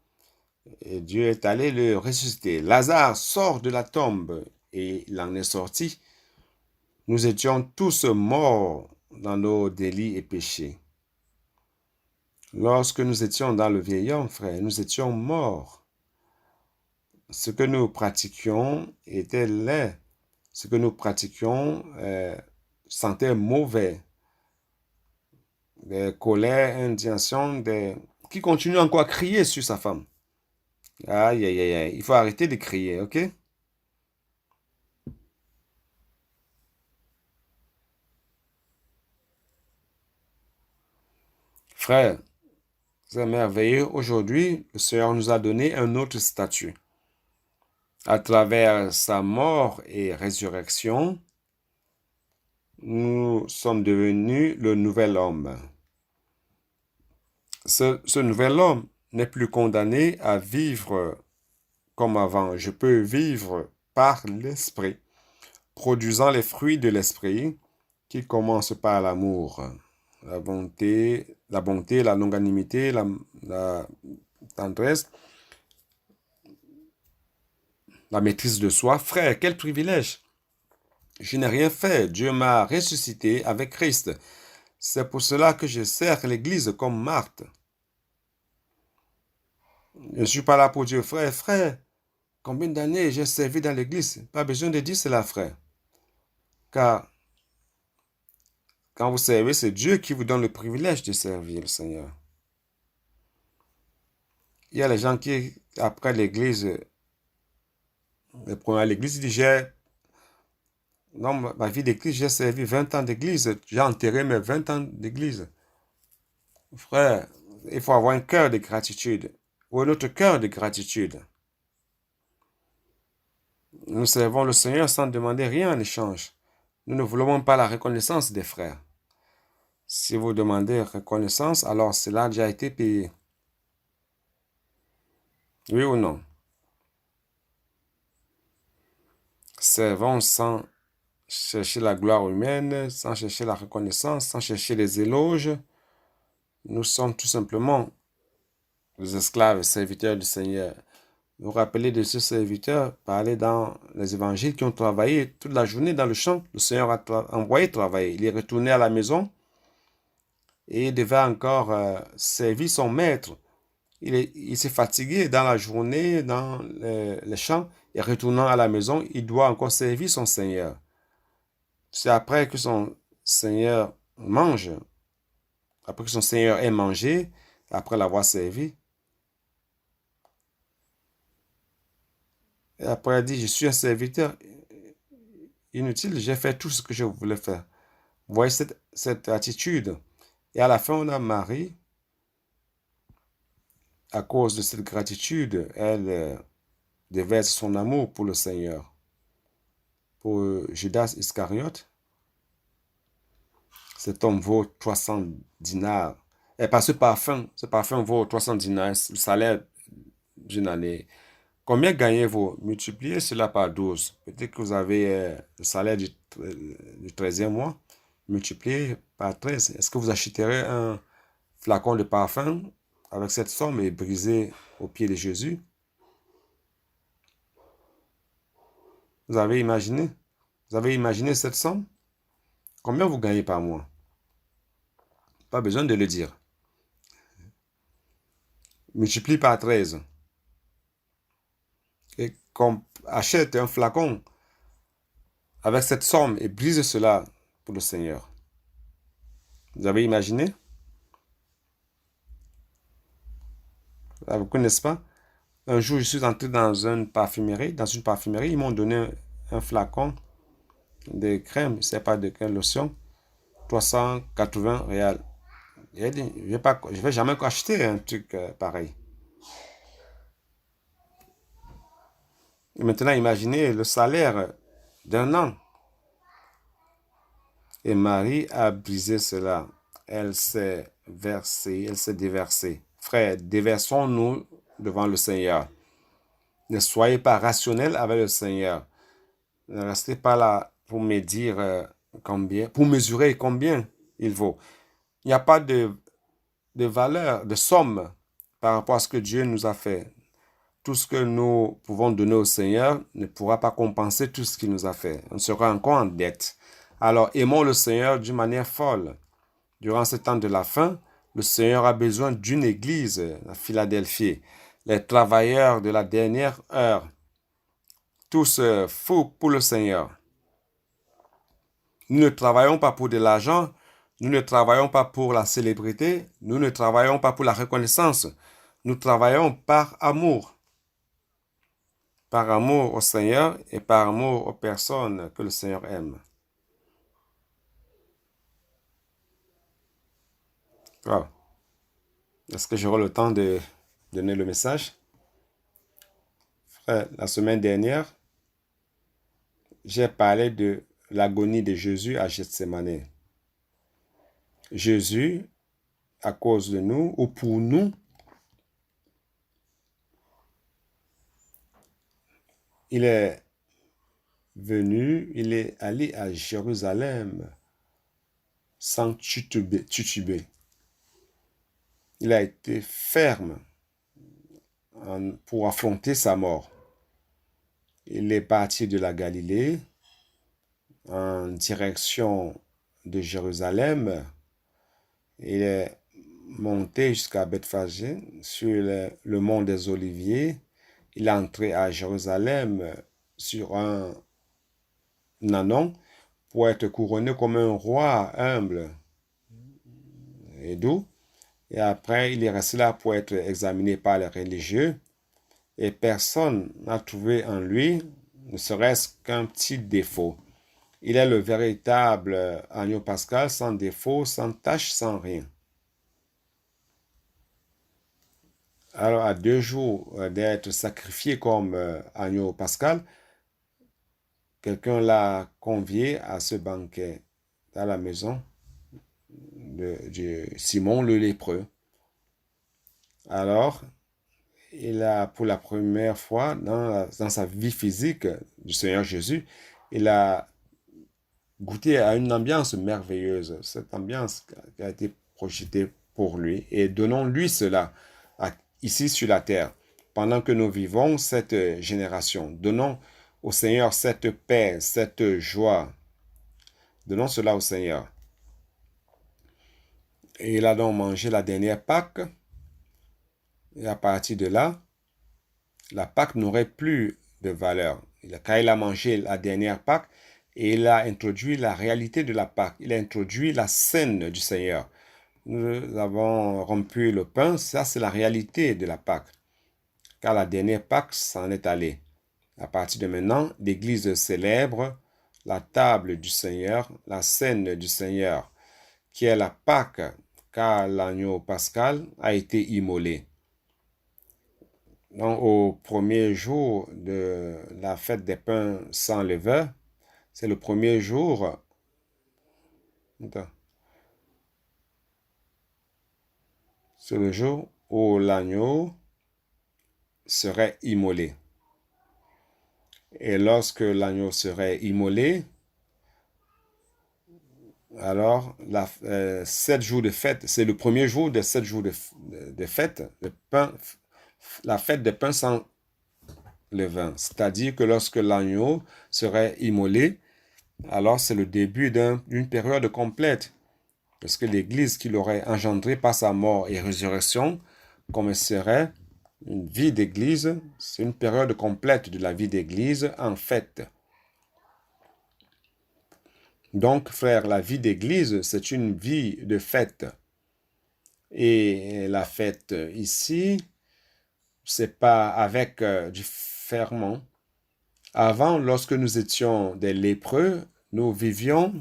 et Dieu est allé le ressusciter. Lazare sort de la tombe et il en est sorti. Nous étions tous morts dans nos délits et péchés. Lorsque nous étions dans le vieil homme, frère, nous étions morts. Ce que nous pratiquions était laid. Ce que nous pratiquions sentait mauvais. Des colères, indignations, qui continuent encore à crier sur sa femme. Aïe, aïe, aïe, aïe. Il faut arrêter de crier, ok? Frère, c'est merveilleux. Aujourd'hui, le Seigneur nous a donné un autre statut. À travers sa mort et résurrection, nous sommes devenus le nouvel homme. Ce nouvel homme n'est plus condamné à vivre comme avant. Je peux vivre par l'Esprit, produisant les fruits de l'Esprit qui commencent par l'amour, la bonté, la longanimité, la tendresse, la maîtrise de soi. Frère, quel privilège! Je n'ai rien fait. Dieu m'a ressuscité avec Christ. C'est pour cela que je sers l'Église comme Marthe. Je ne suis pas là pour dire, frère, frère, combien d'années j'ai servi dans l'Église? Pas besoin de dire cela, frère. Car quand vous servez, c'est Dieu qui vous donne le privilège de servir le Seigneur. Il y a les gens qui, après l'Église, les premiers à l'Église, ils disent, dans ma vie d'Église, j'ai servi 20 ans d'Église. J'ai enterré mes 20 ans d'Église. Frère, il faut avoir un cœur de gratitude. Ou un autre cœur de gratitude. Nous servons le Seigneur sans demander rien en échange. Nous ne voulons pas la reconnaissance des frères. Si vous demandez reconnaissance, alors cela a déjà été payé. Oui ou non? Servons sans chercher la gloire humaine, sans chercher la reconnaissance, sans chercher les éloges. Nous sommes tout simplement les esclaves et serviteurs du Seigneur. Vous rappelez de ce serviteur parler dans les évangiles qui ont travaillé toute la journée dans le champ. Le Seigneur a envoyé travailler. Il est retourné à la maison et il devait encore servir son maître. Il s'est fatigué dans la journée, dans les champs, et retournant à la maison, il doit encore servir son Seigneur. C'est après que son Seigneur mange, après que son Seigneur ait mangé, après l'avoir servi. Et après, il dit, je suis un serviteur inutile, j'ai fait tout ce que je voulais faire. Vous voyez cette attitude. Et à la fin, on a Marie, à cause de cette gratitude, elle déverse son amour pour le Seigneur. Pour Judas Iscariote, Cet homme vaut 300 dinars. Et pas ce parfum vaut 300 dinars, le salaire d'une année. Combien gagnez-vous? Multipliez cela par 12. Peut-être que vous avez le salaire du 13e mois. Multipliez par 13. Est-ce que vous achèterez un flacon de parfum avec cette somme et briser au pied de Jésus? Vous avez imaginé? Vous avez imaginé cette somme? Combien vous gagnez par mois? Pas besoin de le dire. Multiplie par 13. Et qu'on achète un flacon avec cette somme et brise cela pour le Seigneur. Vous avez imaginé? Vous connaissez pas? Un jour, je suis entré dans une parfumerie. Ils m'ont donné un flacon de crème, je ne sais pas de quelle lotion, 380 réals. J'ai dit, je vais jamais acheter un truc pareil. Et maintenant, imaginez le salaire d'un an. Et Marie a brisé cela. Elle s'est versée, elle s'est déversée. Frère, déversons-nous devant le Seigneur. Ne soyez pas rationnels avec le Seigneur. Ne restez pas là pour me dire combien, pour mesurer combien il vaut. Il n'y a pas de valeur, de somme par rapport à ce que Dieu nous a fait. Tout ce que nous pouvons donner au Seigneur ne pourra pas compenser tout ce qu'il nous a fait. On sera encore en dette. Alors, aimons le Seigneur d'une manière folle. Durant ce temps de la fin, le Seigneur a besoin d'une église à Philadelphie. Les travailleurs de la dernière heure, tous fous pour le Seigneur. Nous ne travaillons pas pour de l'argent, nous ne travaillons pas pour la célébrité, nous ne travaillons pas pour la reconnaissance. Nous travaillons par amour. Par amour au Seigneur et par amour aux personnes que le Seigneur aime. Wow. Est-ce que j'aurai le temps de donner le message? Frère, la semaine dernière, j'ai parlé de l'agonie de Jésus à Gethsémane. Jésus, à cause de nous ou pour nous, il est venu, il est allé à Jérusalem sans tituber. Il a été ferme pour affronter sa mort. Il est parti de la Galilée en direction de Jérusalem. Il est monté jusqu'à Bethphagée sur le mont des Oliviers. Il est entré à Jérusalem sur un ânon pour être couronné comme un roi humble et doux. Et après, il est resté là pour être examiné par les religieux. Et personne n'a trouvé en lui ne serait-ce qu'un petit défaut. Il est le véritable agneau pascal, sans défaut, sans tache, sans rien. Alors, à 2 jours d'être sacrifié comme agneau pascal, quelqu'un l'a convié à ce banquet dans la maison de Simon le lépreux. Alors, il a, pour la première fois dans sa vie physique du Seigneur Jésus, il a goûté à une ambiance merveilleuse, cette ambiance qui a été projetée pour lui. Et donnons-lui cela ici sur la terre, pendant que nous vivons cette génération. Donnons au Seigneur cette paix, cette joie. Donnons cela au Seigneur. Et il a donc mangé la dernière Pâque. Et à partir de là, la Pâque n'aurait plus de valeur. Quand il a mangé la dernière Pâque, et il a introduit la réalité de la Pâque. Il a introduit la scène du Seigneur. Nous avons rompu le pain, ça c'est la réalité de la Pâque. Car la dernière Pâque s'en est allée. À partir de maintenant, l'Église célèbre la table du Seigneur, la scène du Seigneur, qui est la Pâque, car l'agneau pascal a été immolé. Donc, au premier jour de la fête des pains sans levain, c'est le premier jour C'est le jour où l'agneau serait immolé. Et lorsque l'agneau serait immolé, alors 7 jours de fête, c'est le premier jour de 7 jours de fête, la fête des pains sans levain. C'est-à-dire que lorsque l'agneau serait immolé, alors c'est le début d'une période complète. Parce que l'Église qu'il aurait engendrée par sa mort et résurrection commencerait une vie d'Église. C'est une période complète de la vie d'Église en fête. Donc, frère, la vie d'Église, c'est une vie de fête. Et la fête ici, c'est pas avec du ferment. Avant, lorsque nous étions des lépreux, nous vivions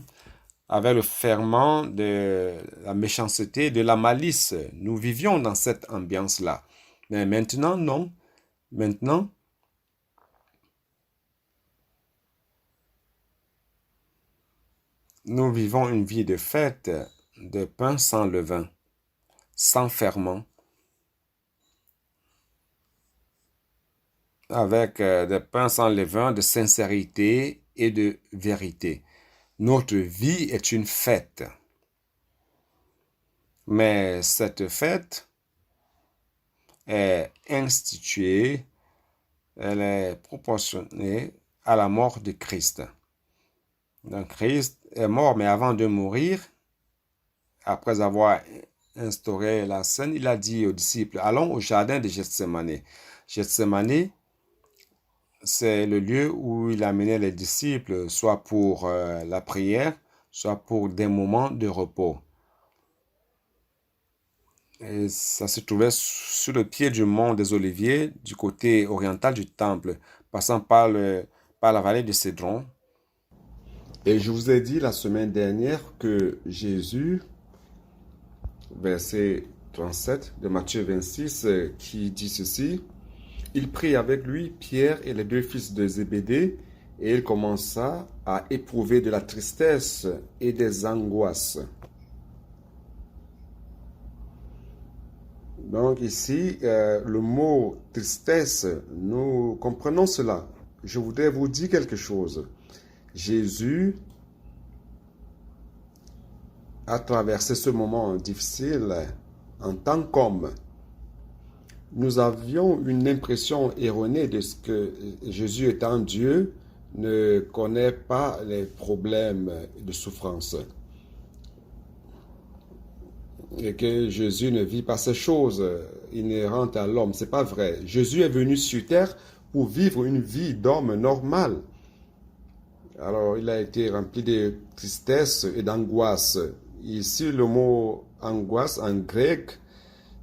avec le ferment de la méchanceté, de la malice. Nous vivions dans cette ambiance-là. Mais maintenant, non. Maintenant, nous vivons une vie de fête, de pain sans levain, sans ferment, avec des pains sans levain, de sincérité et de vérité. Notre vie est une fête. Mais cette fête est instituée, elle est proportionnée à la mort de Christ. Donc Christ est mort, mais avant de mourir, après avoir instauré la scène, il a dit aux disciples, allons au jardin de Gethsémani. Gethsémani, c'est le lieu où il amenait les disciples, soit pour la prière, soit pour des moments de repos. Et ça se trouvait sur le pied du mont des Oliviers, du côté oriental du temple, passant par la vallée de Cédron. Et je vous ai dit la semaine dernière que Jésus, verset 37 de Matthieu 26, qui dit ceci, il prit avec lui Pierre et les 2 fils de Zébédée, et il commença à éprouver de la tristesse et des angoisses. Donc ici, le mot tristesse, nous comprenons cela. Je voudrais vous dire quelque chose. Jésus a traversé ce moment difficile en tant qu'homme. Nous avions une impression erronée de ce que Jésus étant Dieu ne connaît pas les problèmes de souffrance. Et que Jésus ne vit pas ces choses inhérentes à l'homme. C'est pas vrai. Jésus est venu sur terre pour vivre une vie d'homme normal. Alors, il a été rempli de tristesse et d'angoisse. Ici, le mot angoisse en grec,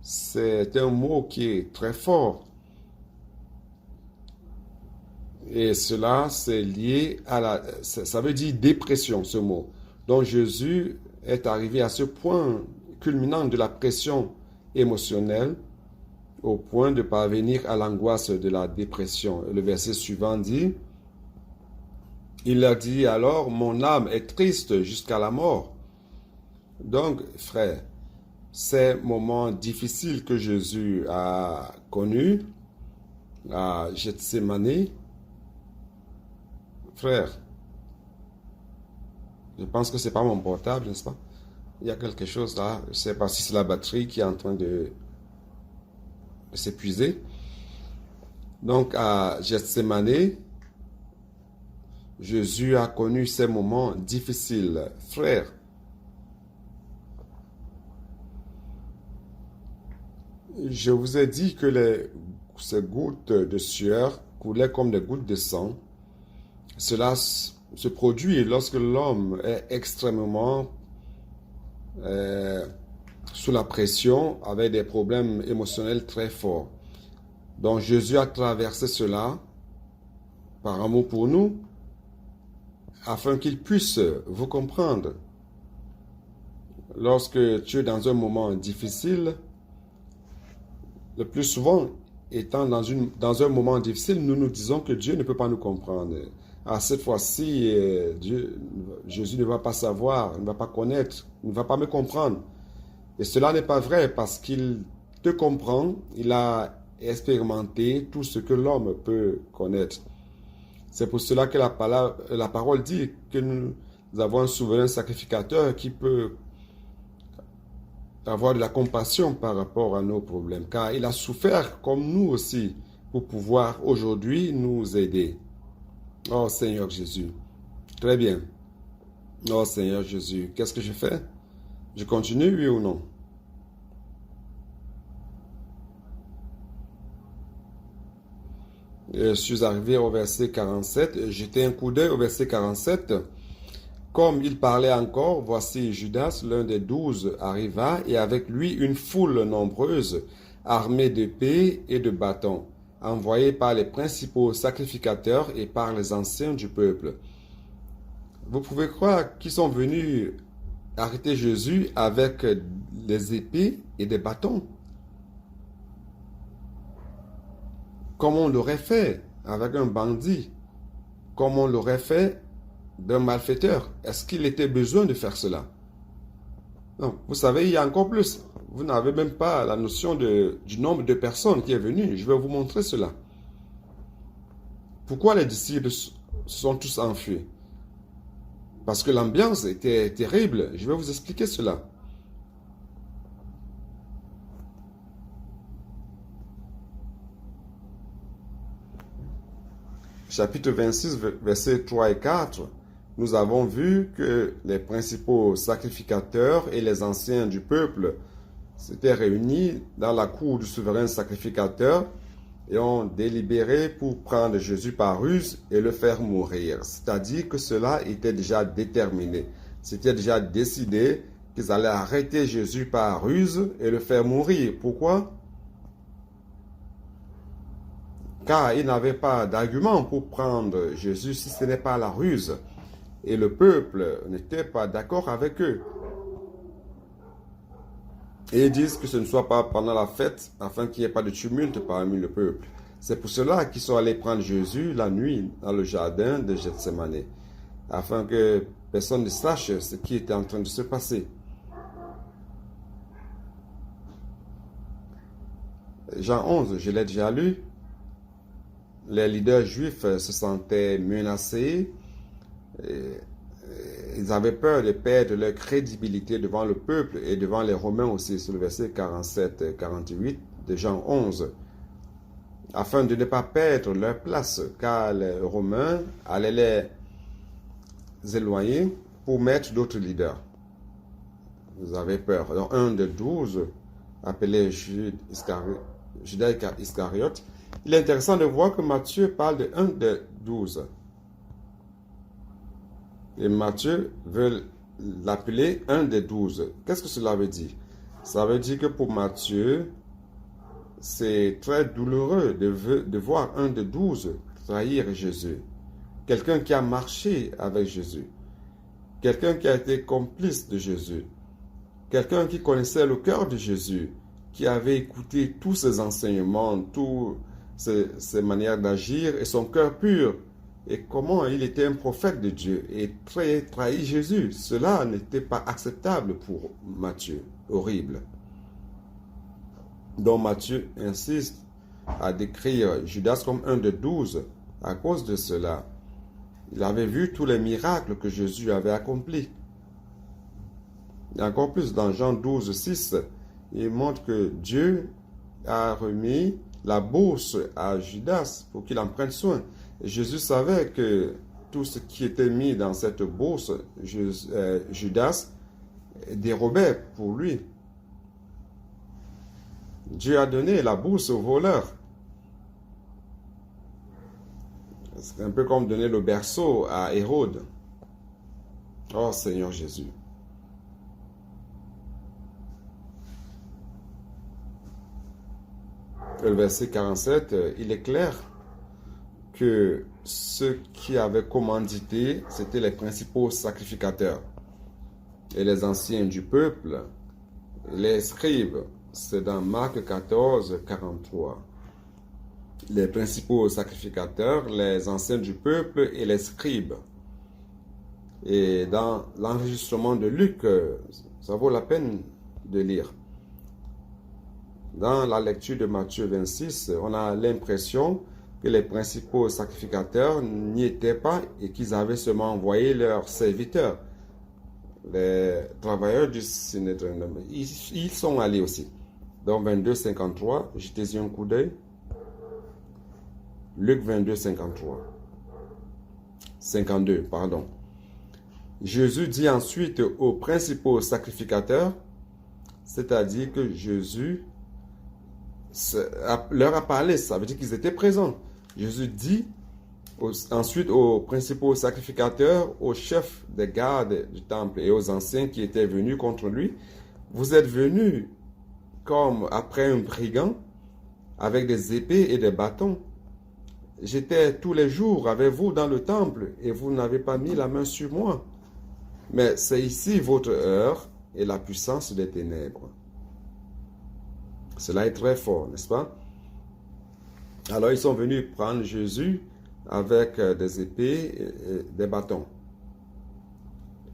c'est un mot qui est très fort. Et cela, c'est lié à ça veut dire dépression, ce mot. Donc, Jésus est arrivé à ce point culminant de la pression émotionnelle au point de parvenir à l'angoisse de la dépression. Le verset suivant dit, il a dit alors, mon âme est triste jusqu'à la mort. Donc, frère, ces moments difficiles que Jésus a connus à Gethsémani, frère, je pense que c'est pas mon portable, n'est-ce pas? Il y a quelque chose là, je ne sais pas si c'est la batterie qui est en train de s'épuiser. Donc à Gethsémani, Jésus a connu ces moments difficiles. Frère, je vous ai dit que ces gouttes de sueur coulaient comme des gouttes de sang. Cela se produit lorsque l'homme est extrêmement sous la pression, avec des problèmes émotionnels très forts. Donc Jésus a traversé cela par amour pour nous, afin qu'il puisse vous comprendre. Lorsque tu es dans un moment difficile, le plus souvent, étant dans un moment difficile, nous nous disons que Dieu ne peut pas nous comprendre. À cette fois-ci, Jésus ne va pas savoir, ne va pas connaître, ne va pas me comprendre. Et cela n'est pas vrai parce qu'il te comprend, il a expérimenté tout ce que l'homme peut connaître. C'est pour cela que la parole dit que nous avons un souverain sacrificateur qui peut avoir de la compassion par rapport à nos problèmes, car il a souffert comme nous aussi pour pouvoir aujourd'hui nous aider. Oh Seigneur Jésus. Très bien. Oh Seigneur Jésus, qu'est-ce que je fais? Je continue, oui ou non? Je suis arrivé au verset 47. Jeté un coup d'œil au verset 47. Comme il parlait encore, voici Judas, l'un des 12, arriva, et avec lui une foule nombreuse, armée d'épées et de bâtons, envoyée par les principaux sacrificateurs et par les anciens du peuple. Vous pouvez croire qu'ils sont venus arrêter Jésus avec des épées et des bâtons. Comme on l'aurait fait avec un bandit, comme on l'aurait fait d'un malfaiteur. Est-ce qu'il était besoin de faire cela? Non, vous savez, il y a encore plus. Vous n'avez même pas la notion du nombre de personnes qui est venu. Je vais vous montrer cela. Pourquoi les disciples se sont tous enfuis? Parce que l'ambiance était terrible. Je vais vous expliquer cela. Chapitre 26, versets 3 et 4, nous avons vu que les principaux sacrificateurs et les anciens du peuple s'étaient réunis dans la cour du souverain sacrificateur et ont délibéré pour prendre Jésus par ruse et le faire mourir. C'est-à-dire que cela était déjà déterminé. C'était déjà décidé qu'ils allaient arrêter Jésus par ruse et le faire mourir. Pourquoi? Car ils n'avaient pas d'argument pour prendre Jésus si ce n'est pas la ruse. Et le peuple n'était pas d'accord avec eux. Et ils disent que ce ne soit pas pendant la fête, afin qu'il n'y ait pas de tumulte parmi le peuple. C'est pour cela qu'ils sont allés prendre Jésus la nuit dans le jardin de Gethsemane, afin que personne ne sache ce qui était en train de se passer. Jean 11, je l'ai déjà lu. Les leaders juifs se sentaient menacés. Ils avaient peur de perdre leur crédibilité devant le peuple et devant les Romains aussi, sur le verset 47-48 de Jean 11, afin de ne pas perdre leur place, car les Romains allaient les éloigner pour mettre d'autres leaders. Ils avaient peur. Donc, un de 12, appelé Judas Iscariote, il est intéressant de voir que Matthieu parle de un de 12. Et Matthieu veut l'appeler un des 12. Qu'est-ce que cela veut dire? Ça veut dire que pour Matthieu, c'est très douloureux de voir un des 12 trahir Jésus. Quelqu'un qui a marché avec Jésus. Quelqu'un qui a été complice de Jésus. Quelqu'un qui connaissait le cœur de Jésus, qui avait écouté tous ses enseignements, toutes ses manières d'agir et son cœur pur. Et comment il était un prophète de Dieu et trahi Jésus. Cela n'était pas acceptable pour Matthieu. Horrible. Donc Matthieu insiste à décrire Judas comme un de 12 à cause de cela. Il avait vu tous les miracles que Jésus avait accomplis. Et encore plus dans Jean 12, 6, il montre que Dieu a remis la bourse à Judas pour qu'il en prenne soin. Et Jésus savait que tout ce qui était mis dans cette bourse, Judas dérobait pour lui. Dieu a donné la bourse aux voleurs. C'est un peu comme donner le berceau à Hérode. Oh Seigneur Jésus. Le verset 47, il est clair que ceux qui avaient commandité, c'étaient les principaux sacrificateurs et les anciens du peuple, les scribes. C'est dans Marc 14, 43. Les principaux sacrificateurs, les anciens du peuple et les scribes. Et dans l'enregistrement de Luc, ça vaut la peine de lire. Dans la lecture de Matthieu 26, on a l'impression que les principaux sacrificateurs n'y étaient pas et qu'ils avaient seulement envoyé leurs serviteurs. Les travailleurs du Sanhédrin, ils sont allés aussi. Dans 22, 53, jetez-y un coup d'œil. Luc 22, 53. 52, pardon. Jésus dit ensuite aux principaux sacrificateurs, c'est-à-dire que Jésus leur a parlé, ça veut dire qu'ils étaient présents. Jésus dit ensuite aux principaux sacrificateurs, aux chefs des gardes du temple et aux anciens qui étaient venus contre lui, vous êtes venus comme après un brigand avec des épées et des bâtons. J'étais tous les jours avec vous dans le temple et vous n'avez pas mis la main sur moi. Mais c'est ici votre heure et la puissance des ténèbres. Cela est très fort, n'est-ce pas? Alors ils sont venus prendre Jésus avec des épées et des bâtons.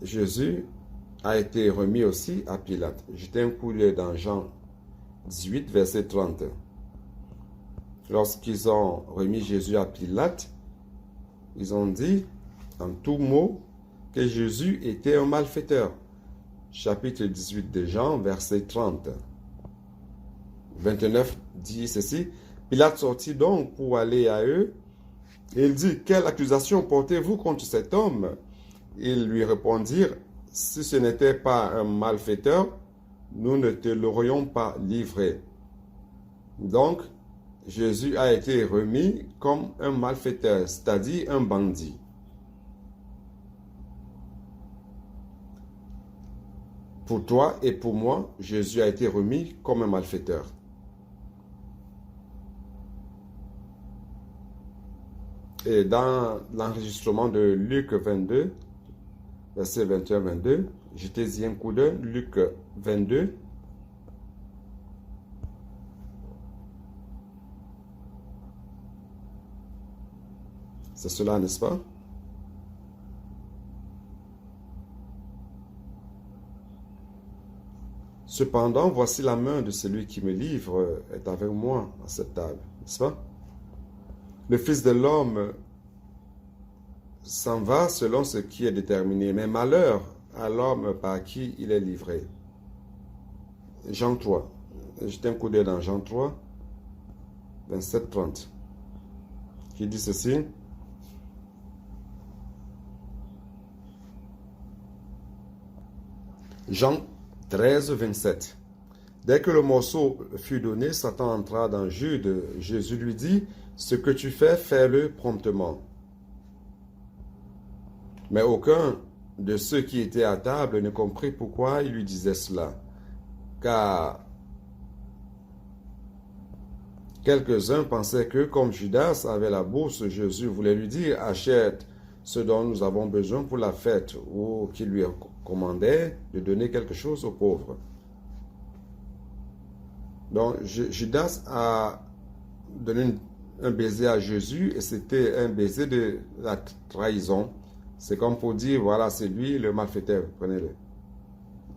Jésus a été remis aussi à Pilate. Jetez un coup d'œil dans Jean 18, verset 30. Lorsqu'ils ont remis Jésus à Pilate, ils ont dit en tout mot que Jésus était un malfaiteur. Chapitre 18 de Jean, verset 30. 29 dit ceci. Pilate sortit donc pour aller à eux. Et il dit, quelle accusation portez-vous contre cet homme? Ils lui répondirent, si ce n'était pas un malfaiteur, nous ne te l'aurions pas livré. Donc, Jésus a été remis comme un malfaiteur, c'est-à-dire un bandit. Pour toi et pour moi, Jésus a été remis comme un malfaiteur. Et dans l'enregistrement de Luc 22, verset 21-22, jetez-y un coup d'œil, Luc 22. C'est cela, n'est-ce pas? Cependant, voici la main de celui qui me livre est avec moi à cette table, n'est-ce pas? Le Fils de l'homme s'en va selon ce qui est déterminé, mais malheur à l'homme par qui il est livré. Jean 3. Jetez un coup d'œil dans Jean 3, 27-30, qui dit ceci. Jean 13, 27. Dès que le morceau fut donné, Satan entra dans Jude. Jésus lui dit, « Ce que tu fais, fais-le promptement. » Mais aucun de ceux qui étaient à table ne comprit pourquoi il lui disait cela. Car quelques-uns pensaient que, comme Judas avait la bourse, Jésus voulait lui dire, « Achète ce dont nous avons besoin pour la fête, ou qu'il lui commandait de donner quelque chose aux pauvres. » Donc, Judas a donné un baiser à Jésus et c'était un baiser de la trahison. C'est comme pour dire, voilà, c'est lui le malfaiteur, prenez-le.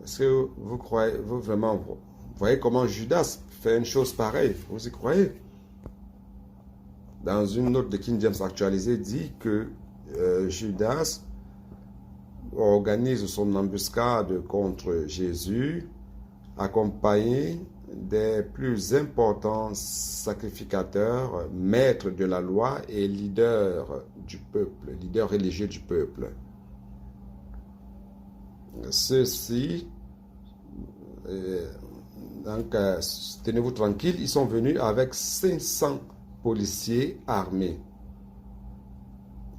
Est-ce que vous croyez, vous vraiment, vous voyez comment Judas fait une chose pareille? Vous y croyez? Dans une note de King James actualisée, dit que Judas organise son embuscade contre Jésus, accompagné des plus importants sacrificateurs, maîtres de la loi et leaders du peuple, leaders religieux du peuple. Ceux-ci, donc, tenez-vous tranquille, ils sont venus avec 500 policiers armés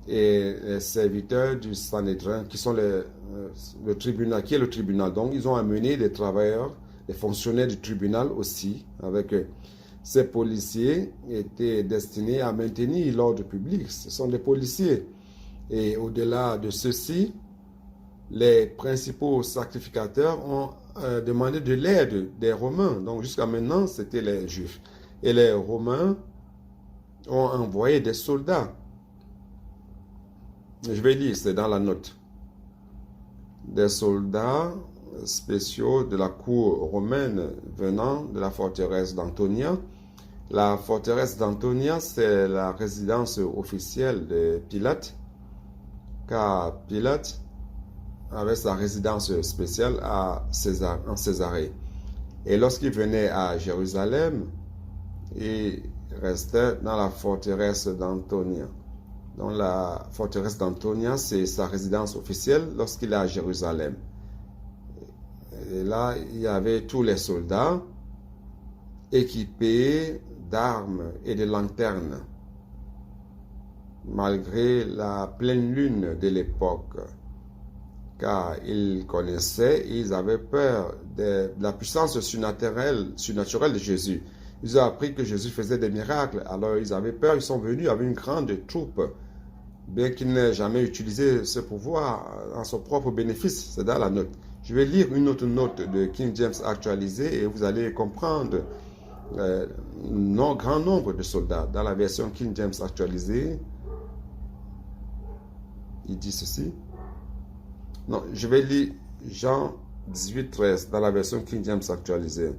et les serviteurs du Sanhédrin, qui sont le tribunal, qui est le tribunal. Donc, ils ont amené des travailleurs, des fonctionnaires du tribunal aussi avec eux. Ces policiers étaient destinés à maintenir l'ordre public. Ce sont des policiers. Et au-delà de ceci, les principaux sacrificateurs ont demandé de l'aide des Romains. Donc, jusqu'à maintenant, c'était les Juifs. Et les Romains ont envoyé des soldats. Je vais lire, c'est dans la note. Des soldats spéciaux de la cour romaine venant de la forteresse d'Antonia. La forteresse d'Antonia, c'est la résidence officielle de Pilate, car Pilate avait sa résidence spéciale en Césarée. Et lorsqu'il venait à Jérusalem, il restait dans la forteresse d'Antonia. Donc la forteresse d'Antonia, c'est sa résidence officielle lorsqu'il est à Jérusalem. Et là, il y avait tous les soldats équipés d'armes et de lanternes, malgré la pleine lune de l'époque, car ils connaissaient et ils avaient peur de la puissance surnaturelle de Jésus. Ils ont appris que Jésus faisait des miracles, alors ils avaient peur, ils sont venus avec une grande troupe, bien qu'ils n'aient jamais utilisé ce pouvoir en son propre bénéfice. C'est dans la note. Je vais lire une autre note de King James actualisée et vous allez comprendre grand nombre de soldats. Dans la version King James actualisée, il dit ceci. Non, je vais lire Jean 18, 13 dans la version King James actualisée.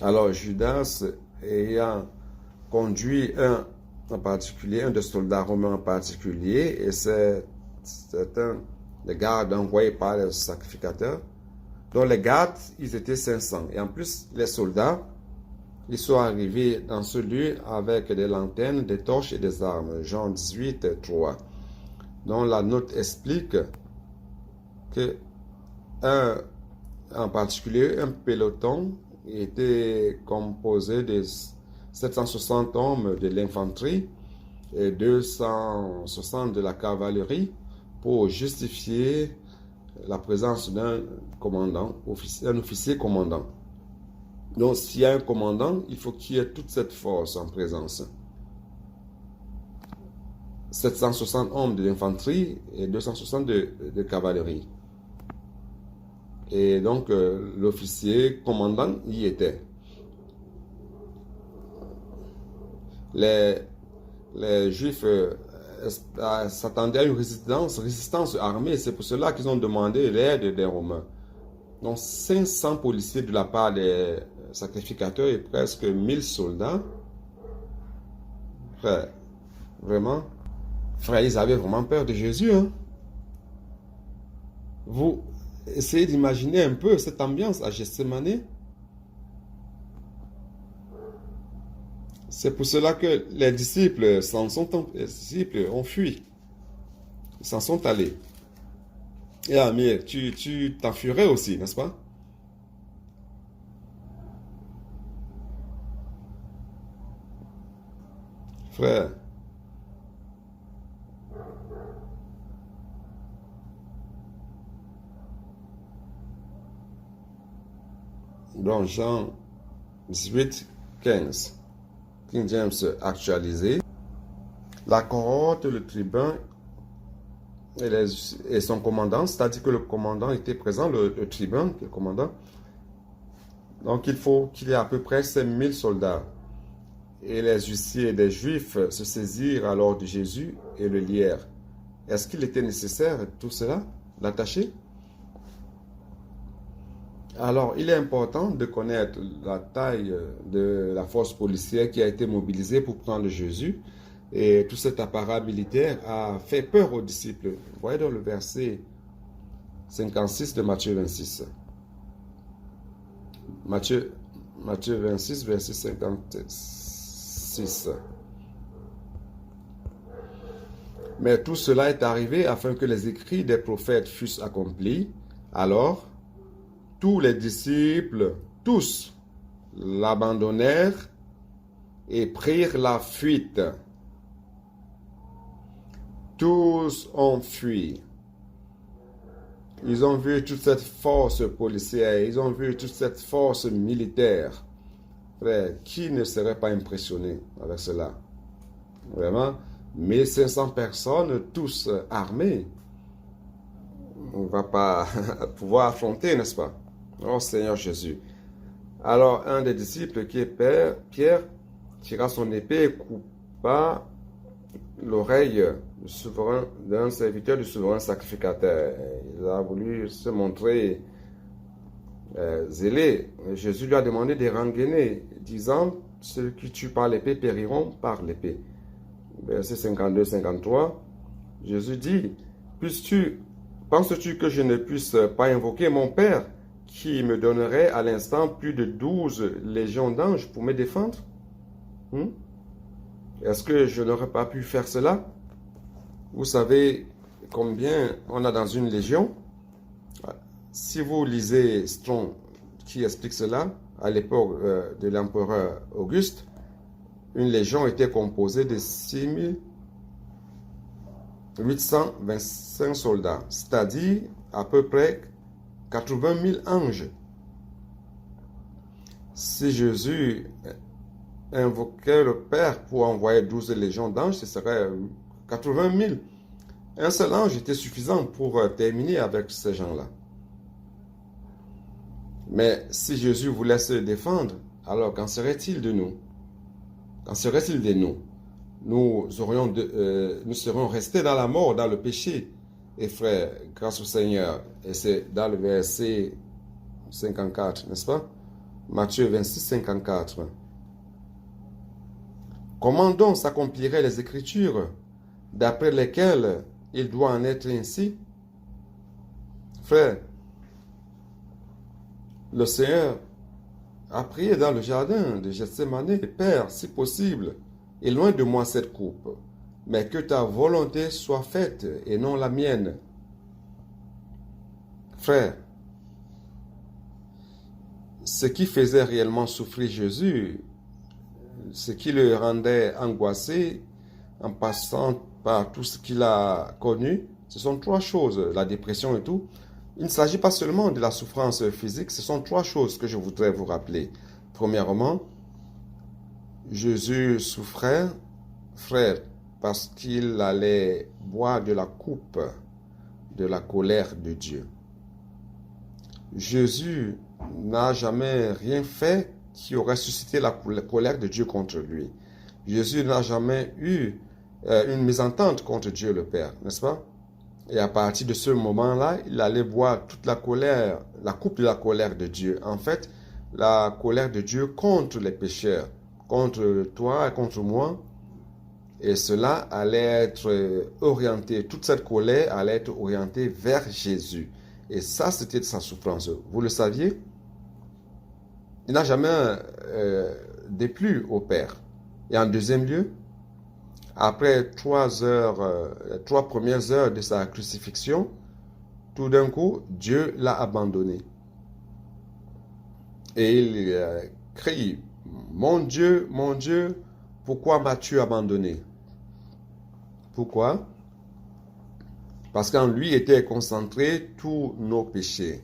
Alors Judas, ayant conduit un des soldats romains en particulier, et c'est un des gardes envoyés par le sacrificateur. Donc les gardes, ils étaient 500. Et en plus, les soldats, ils sont arrivés dans ce lieu avec des lanternes, des torches et des armes. Jean 18, 3. Donc la note explique que en particulier, un peloton était composé de 760 hommes de l'infanterie et 260 de la cavalerie pour justifier la présence d'un commandant, un officier commandant. Donc, s'il y a un commandant, il faut qu'il y ait toute cette force en présence. 760 hommes de l'infanterie et 260 de cavalerie. Et donc, l'officier commandant y était. Les Juifs s'attendaient à une résistance armée. C'est pour cela qu'ils ont demandé l'aide des Romains. Donc 500 policiers de la part des sacrificateurs et presque 1000 soldats. Frère, vraiment, frère, ils avaient vraiment peur de Jésus. Hein? Vous essayez d'imaginer un peu cette ambiance à Gethsémani. C'est pour cela que les disciples ont fui. Ils s'en sont allés. Et Amir, tu t'enfuirais aussi, n'est-ce pas? Frère. Donc Jean 18, 15. King James actualisé. La cohorte, le tribun et son commandant, c'est-à-dire que le commandant était présent, le tribun, le commandant. Donc il faut qu'il y ait à peu près 5000 soldats. Et les huissiers des Juifs se saisirent alors de Jésus et le lièrent. Est-ce qu'il était nécessaire tout cela, l'attacher? Alors, il est important de connaître la taille de la force policière qui a été mobilisée pour prendre Jésus. Et tout cet apparat militaire a fait peur aux disciples. Vous voyez dans le verset 56 de Matthieu 26. Matthieu 26, verset 56. Mais tout cela est arrivé afin que les écrits des prophètes fussent accomplis. Alors, tous les disciples, tous, l'abandonnèrent et prirent la fuite. Tous ont fui. Ils ont vu toute cette force policière, ils ont vu toute cette force militaire. Frère, qui ne serait pas impressionné avec cela? Vraiment, 1500 personnes, tous armés. On ne va pas pouvoir affronter, n'est-ce pas? Oh Seigneur Jésus. Alors, un des disciples qui est Pierre tira son épée et coupa l'oreille d'un serviteur du souverain sacrificateur. Il a voulu se montrer zélé. Jésus lui a demandé de rengainer, disant, ceux qui tuent par l'épée périront par l'épée. Verset 52-53, Jésus dit, penses-tu que je ne puisse pas invoquer mon Père qui me donnerait à l'instant plus de 12 légions d'anges pour me défendre? Est-ce que je n'aurais pas pu faire cela? Vous savez combien on a dans une légion? Si vous lisez Strong qui explique cela, à l'époque de l'empereur Auguste, une légion était composée de 6825 soldats, c'est-à-dire à peu près 80 000 anges. Si Jésus invoquait le Père pour envoyer 12 légions d'anges, ce serait 80 000. Un seul ange était suffisant pour terminer avec ces gens-là. Mais si Jésus voulait se défendre, alors qu'en serait-il de nous? Qu'en serait-il de nous? Nous serions restés dans la mort, dans le péché. Et frères, grâce au Seigneur, et c'est dans le verset 54, n'est-ce pas? Matthieu 26, 54. Comment donc s'accompliraient les Écritures, d'après lesquelles il doit en être ainsi? Frère, le Seigneur a prié dans le jardin de Gethsémane, Père, si possible, éloigne de moi cette coupe, mais que ta volonté soit faite et non la mienne. Frère, ce qui faisait réellement souffrir Jésus, ce qui le rendait angoissé en passant par tout ce qu'il a connu, ce sont trois choses, la dépression et tout. Il ne s'agit pas seulement de la souffrance physique, ce sont trois choses que je voudrais vous rappeler. Premièrement, Jésus souffrait, frère, parce qu'il allait boire de la coupe de la colère de Dieu. Jésus n'a jamais rien fait qui aurait suscité la colère de Dieu contre lui. Jésus n'a jamais eu une mésentente contre Dieu le Père, n'est-ce pas? Et à partir de ce moment-là, il allait boire toute la colère, la coupe de la colère de Dieu. En fait, la colère de Dieu contre les pécheurs, contre toi et contre moi. Et cela allait être orienté, toute cette colère allait être orientée vers Jésus. Et ça, c'était sa souffrance. Vous le saviez? Il n'a jamais déplu au Père. Et en deuxième lieu, après 3 premières heures de sa crucifixion, tout d'un coup, Dieu l'a abandonné. Et il crie, mon Dieu, pourquoi m'as-tu abandonné? Pourquoi? Parce qu'en lui étaient concentrés tous nos péchés.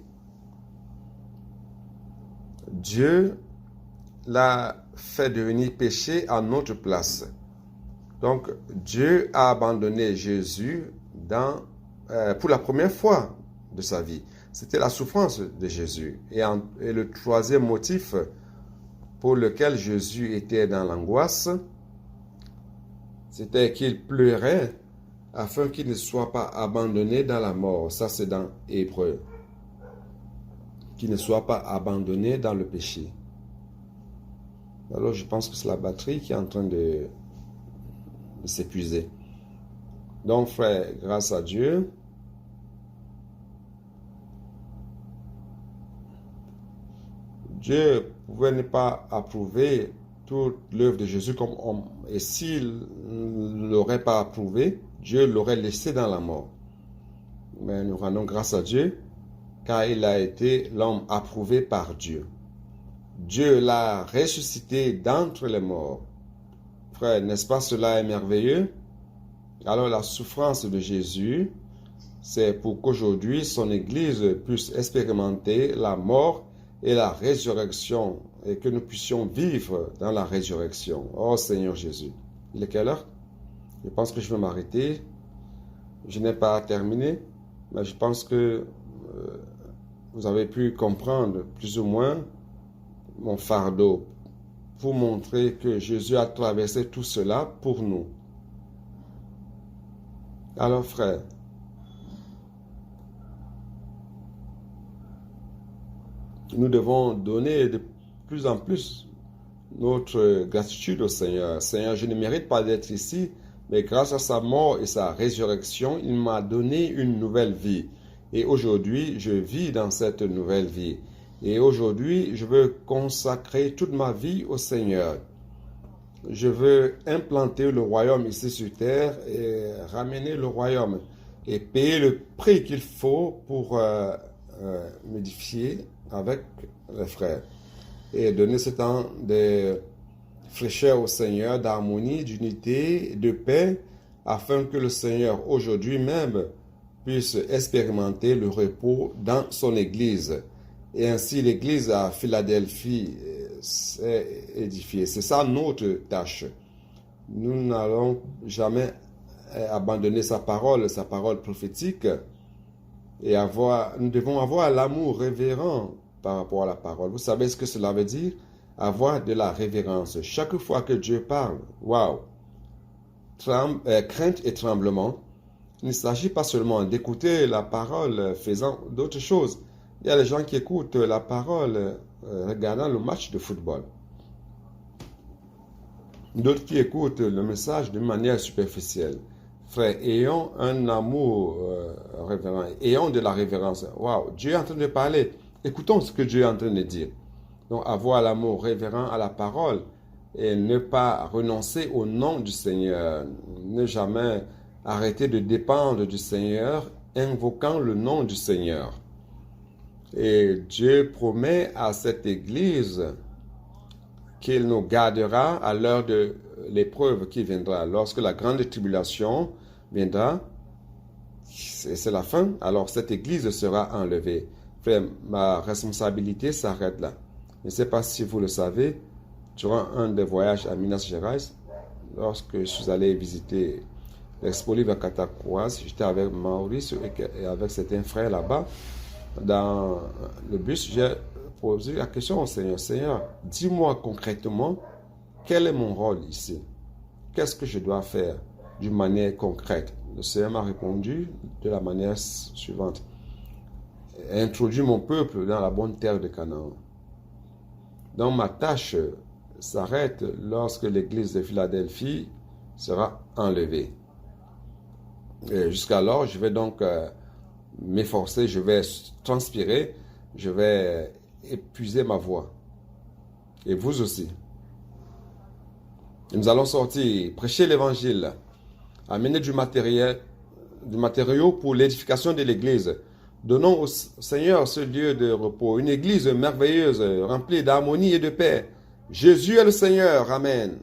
Dieu l'a fait devenir péché à notre place. Donc, Dieu a abandonné Jésus pour la première fois de sa vie. C'était la souffrance de Jésus. Et le troisième motif pour lequel Jésus était dans l'angoisse, c'était qu'il pleurait afin qu'il ne soit pas abandonné dans la mort. Ça, c'est dans Hébreu. Qu'il ne soit pas abandonné dans le péché. Alors, je pense que c'est la batterie qui est en train de s'épuiser. Donc, frère, grâce à Dieu, Dieu pouvait ne pas approuver toute l'œuvre de Jésus comme homme. Et s'il ne l'aurait pas approuvé, Dieu l'aurait laissé dans la mort. Mais nous rendons grâce à Dieu, car il a été l'homme approuvé par Dieu. Dieu l'a ressuscité d'entre les morts. Frère, n'est-ce pas cela est merveilleux? Alors la souffrance de Jésus, c'est pour qu'aujourd'hui son Église puisse expérimenter la mort et la résurrection et que nous puissions vivre dans la résurrection. Oh Seigneur Jésus. Il est quelle heure? Je pense que je vais m'arrêter. Je n'ai pas terminé, mais je pense que vous avez pu comprendre plus ou moins mon fardeau pour montrer que Jésus a traversé tout cela pour nous. Alors, frère, nous devons donner de plus en plus notre gratitude au Seigneur. Seigneur, je ne mérite pas d'être ici, mais grâce à sa mort et sa résurrection, il m'a donné une nouvelle vie. Et aujourd'hui, je vis dans cette nouvelle vie. Et aujourd'hui, je veux consacrer toute ma vie au Seigneur. Je veux implanter le royaume ici sur terre et ramener le royaume et payer le prix qu'il faut pour m'édifier avec les frères et donner ce temps de fraîcheur au Seigneur, d'harmonie, d'unité, de paix, afin que le Seigneur aujourd'hui même puisse expérimenter le repos dans son Église. Et ainsi l'Église à Philadelphie s'est édifiée. C'est ça notre tâche. Nous n'allons jamais abandonner sa parole prophétique, et nous devons avoir l'amour révérend par rapport à la parole. Vous savez ce que cela veut dire? Avoir de la révérence. Chaque fois que Dieu parle, waouh, crainte et tremblement. Il ne s'agit pas seulement d'écouter la parole faisant d'autres choses. Il y a les gens qui écoutent la parole regardant le match de football. D'autres qui écoutent le message de manière superficielle. Frère, ayons un amour révérend, ayons de la révérence. Waouh, Dieu est en train de parler. Écoutons ce que Dieu est en train de dire. Donc, avoir l'amour révérend à la parole et ne pas renoncer au nom du Seigneur. Ne jamais arrêter de dépendre du Seigneur, invoquant le nom du Seigneur. Et Dieu promet à cette Église qu'il nous gardera à l'heure de l'épreuve qui viendra. Lorsque la grande tribulation viendra, c'est la fin, alors cette Église sera enlevée. Frère, ma responsabilité s'arrête là. Je ne sais pas si vous le savez, durant un des voyages à Minas Gerais, lorsque je suis allé visiter l'Expo Livre à Catacoas, j'étais avec Maurice et avec certains frères là-bas. Dans le bus, j'ai posé la question au Seigneur. Seigneur, dis-moi concrètement, quel est mon rôle ici? Qu'est-ce que je dois faire d'une manière concrète? Le Seigneur m'a répondu de la manière suivante. Introduire mon peuple dans la bonne terre de Canaan. Donc ma tâche s'arrête lorsque l'église de Philadelphie sera enlevée. Jusqu'alors, je vais donc m'efforcer, je vais transpirer, je vais épuiser ma voix. Et vous aussi. Et nous allons sortir, prêcher l'évangile, amener du matériau pour l'édification de l'église. Donnons au Seigneur ce lieu de repos, une église merveilleuse, remplie d'harmonie et de paix. Jésus est le Seigneur. Amen.